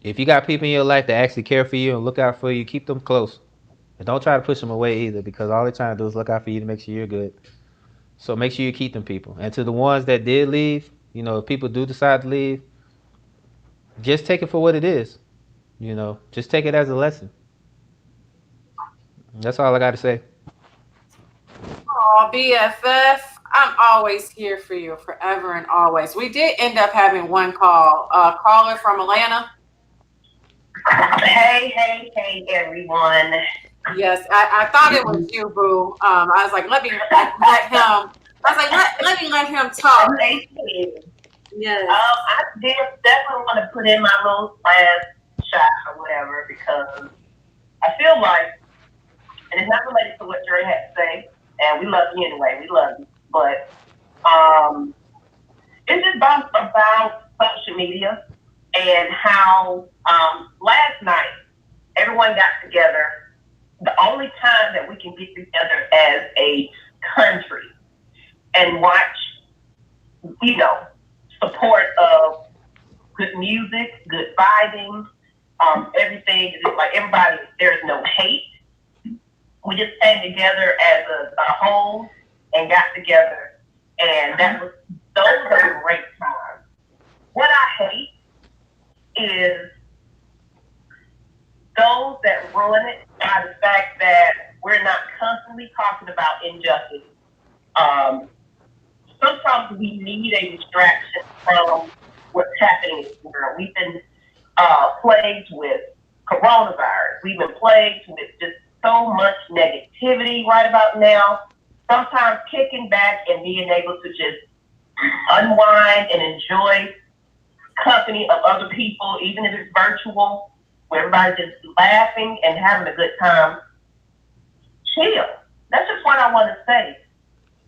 if you got people in your life that actually care for you and look out for you, keep them close. And don't try to push them away either because all they're trying to do is look out for you to make sure you're good. So make sure you keep them people. And to the ones that did leave, if people do decide to leave, just take it for what it is. Just take it as a lesson. That's all I got to say. Oh, BFF, I'm always here for you, forever and always. We did end up having one call. Caller from Atlanta. Hey, everyone. Yes, I thought it was you, Boo. I was like, let me let him. I was like, let me let him talk. Yes. I definitely want to put in my little last shot or whatever because I feel like, and it's not related to what Dre had to say, and we love you anyway, we love you, but it's just about social media and how last night everyone got together. The only time that we can get together as a country and watch, support of good music, good vibing, everything is just like everybody, there's no hate. We just came together as a whole and got together, and those are great times. What I hate is those that ruin it by the fact that we're not constantly talking about injustice. Sometimes we need a distraction from what's happening in the world. We've been plagued with coronavirus. We've been plagued with just so much negativity right about now. Sometimes kicking back and being able to just unwind and enjoy company of other people, even if it's virtual, where everybody's just laughing and having a good time. Chill. That's just what I want to say.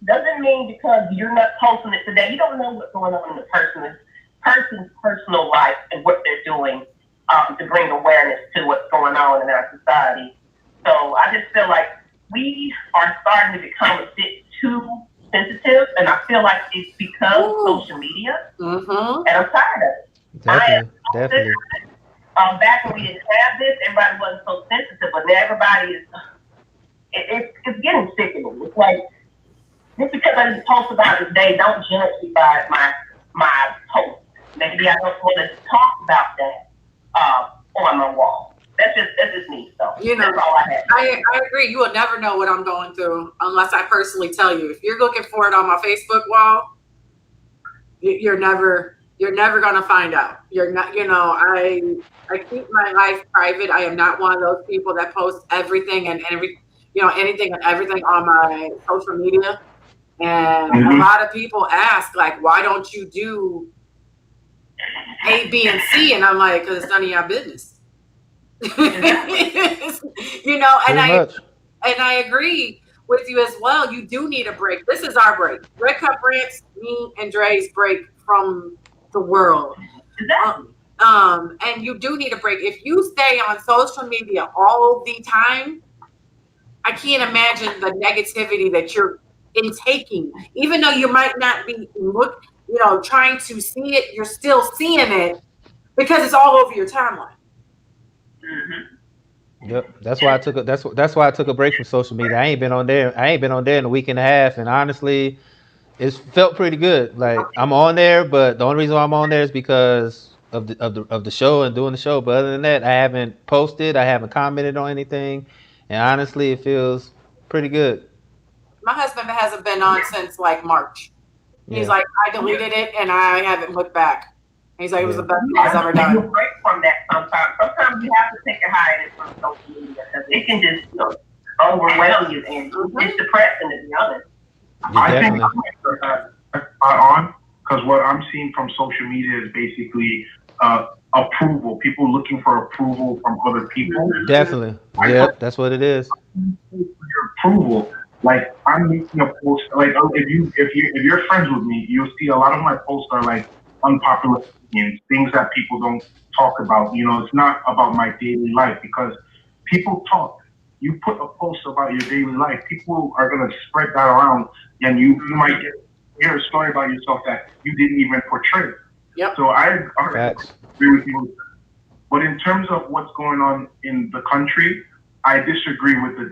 Doesn't mean because you're not posting it today, you don't know what's going on in the person's personal life and what they're doing to bring awareness to what's going on in our society. So I just feel like we are starting to become a bit too sensitive, and I feel like it's because of social media, and I'm tired of it. Definitely, definitely. Back when we didn't have this, everybody wasn't so sensitive, but now everybody is. It's getting sickening. It's like just because I didn't post about it today, don't judge me by my post. Maybe I don't want to talk about that on my wall. That's just me. So that's all I have. I agree. You will never know what I'm going through unless I personally tell you. If you're looking for it on my Facebook wall, you're never gonna find out. You're not. I keep my life private. I am not one of those people that post everything and anything and everything on my social media. And a lot of people ask, like, why don't you do A, B, and C? And I'm like, because it's none of your business. And I agree with you as well. You do need a break. This is our break. Red Cup Rants, me and Dre's break from the world. And you do need a break. If you stay on social media all the time, I can't imagine the negativity that you're intaking. Even though you might not be trying to see it, you're still seeing it because it's all over your timeline. Yep, that's why that's why I took a break from social media. I ain't been on there. In a week and a half, and honestly, it's felt pretty good. Like I'm on there, but the only reason why I'm on there is because of the show and doing the show. But other than that, I haven't posted. I haven't commented on anything, and honestly, it feels pretty good. My husband hasn't been on since like March. He's like, I deleted it and I haven't looked back. He's like, it was the best thing he's ever done. You break from that sometimes. Sometimes you have to take a hiatus from social media because it can just overwhelm you and it's depressing, to be honest. I think on because what I'm seeing from social media is basically approval. People looking for approval from other people. Definitely, yeah, that's what it is. Your approval. Like I'm making a post. Like if you're friends with me, you'll see a lot of my posts are like unpopular opinions, things that people don't talk about. It's not about my daily life because people talk. You put a post about your daily life, people are gonna spread that around, and you might hear a story about yourself that you didn't even portray. Yep. So I agree with you. But in terms of what's going on in the country, I disagree with the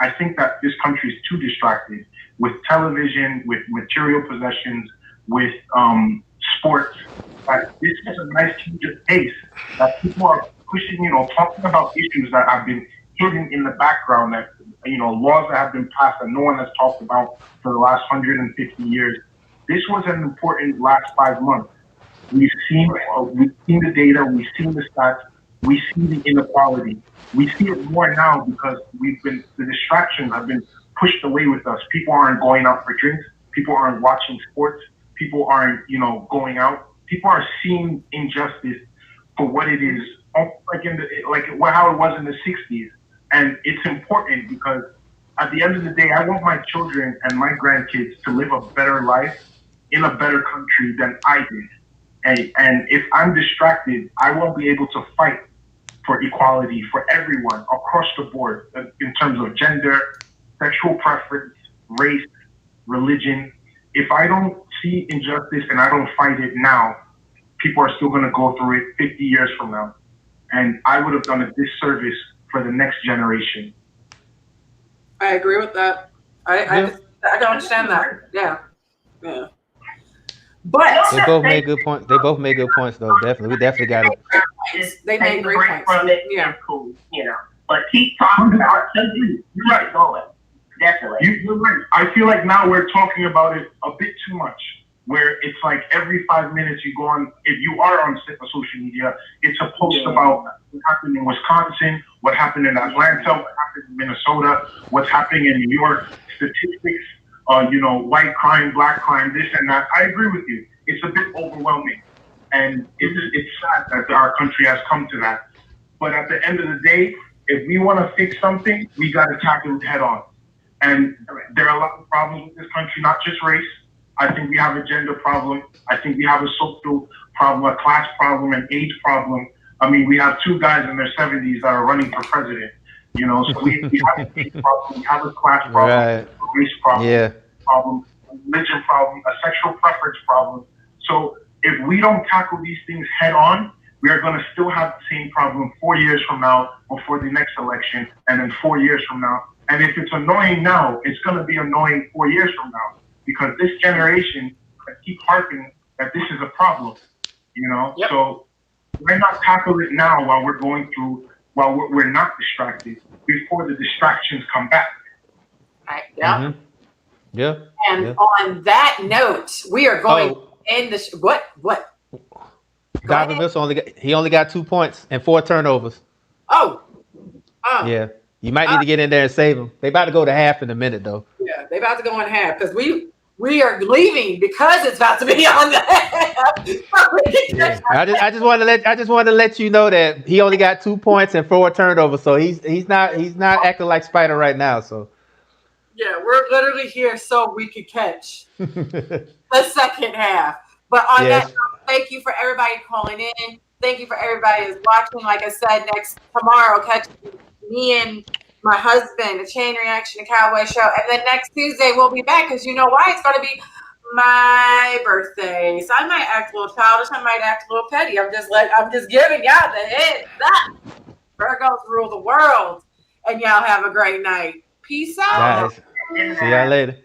I think that this country is too distracted with television, with material possessions, with sports. This is a nice change of pace that people are pushing, talking about issues that have been hidden in the background, that, laws that have been passed that no one has talked about for the last 150 years. This was an important last 5 months. We've seen the data, we've seen the stats, we see the inequality. We see it more now because the distractions have been pushed away with us. People aren't going out for drinks. People aren't watching sports. People aren't, going out. People are seeing injustice for what it is, like how it was in the 60s. And it's important because at the end of the day, I want my children and my grandkids to live a better life in a better country than I did. And if I'm distracted, I won't be able to fight for equality for everyone across the board in terms of gender, sexual preference, race, religion. If I don't see injustice and I don't fight it now, people are still going to go through it 50 years from now. And I would have done a disservice for the next generation. I agree with that. I don't understand that. Yeah. But they both made good points. They both made good points, though. Definitely, we definitely got it. They made great points from it. Yeah, cool. But keep talking about it. You're right, going. Definitely. You're right. I feel like now we're talking about it a bit too much. Where it's like every 5 minutes you go on, if you are on social media, it's a post about what happened in Wisconsin, what happened in Atlanta, what happened in Minnesota, what's happening in New York, statistics, white crime, black crime, this and that. I agree with you. It's a bit overwhelming. And it's sad that our country has come to that. But at the end of the day, if we want to fix something, we got to tackle it head on. And there are a lot of problems with this country, not just race. I think we have a gender problem. I think we have a social problem, a class problem, an age problem. I mean, we have two guys in their 70s that are running for president. So we have an age problem, we have a class problem, a race problem, problem, a religion problem, a sexual preference problem. So if we don't tackle these things head on, we are going to still have the same problem 4 years from now before the next election, and then 4 years from now. And if it's annoying now, it's going to be annoying 4 years from now, because this generation keep harping that this is a problem, you know? Yep. So why not tackle it now while we're going through, while we're not distracted, before the distractions come back? Right. Yeah. Mm-hmm. Yeah. And on that note, we are going to end the what? Donovan Mitchell only got 2 points and 4 turnovers. Oh. Yeah. You might need to get in there and save them. They about to go to half in a minute, though. Yeah, they about to go in half because we are leaving because it's about to be on the half. Yeah. I just wanted to let you know that he only got 2 points and 4 turnovers, so he's not acting like Spider right now. So yeah, we're literally here so we could catch the second half. But on that note, thank you for everybody calling in. Thank you for everybody who's watching. Like I said, tomorrow, catch me and my husband, a Chain Reaction, a Cowboy Show. And then next Tuesday, we'll be back because you know why? It's going to be my birthday. So I might act a little childish. I might act a little petty. I'm just giving y'all the heads up. Virgos rule the world. And y'all have a great night. Peace out. guys, see y'all later.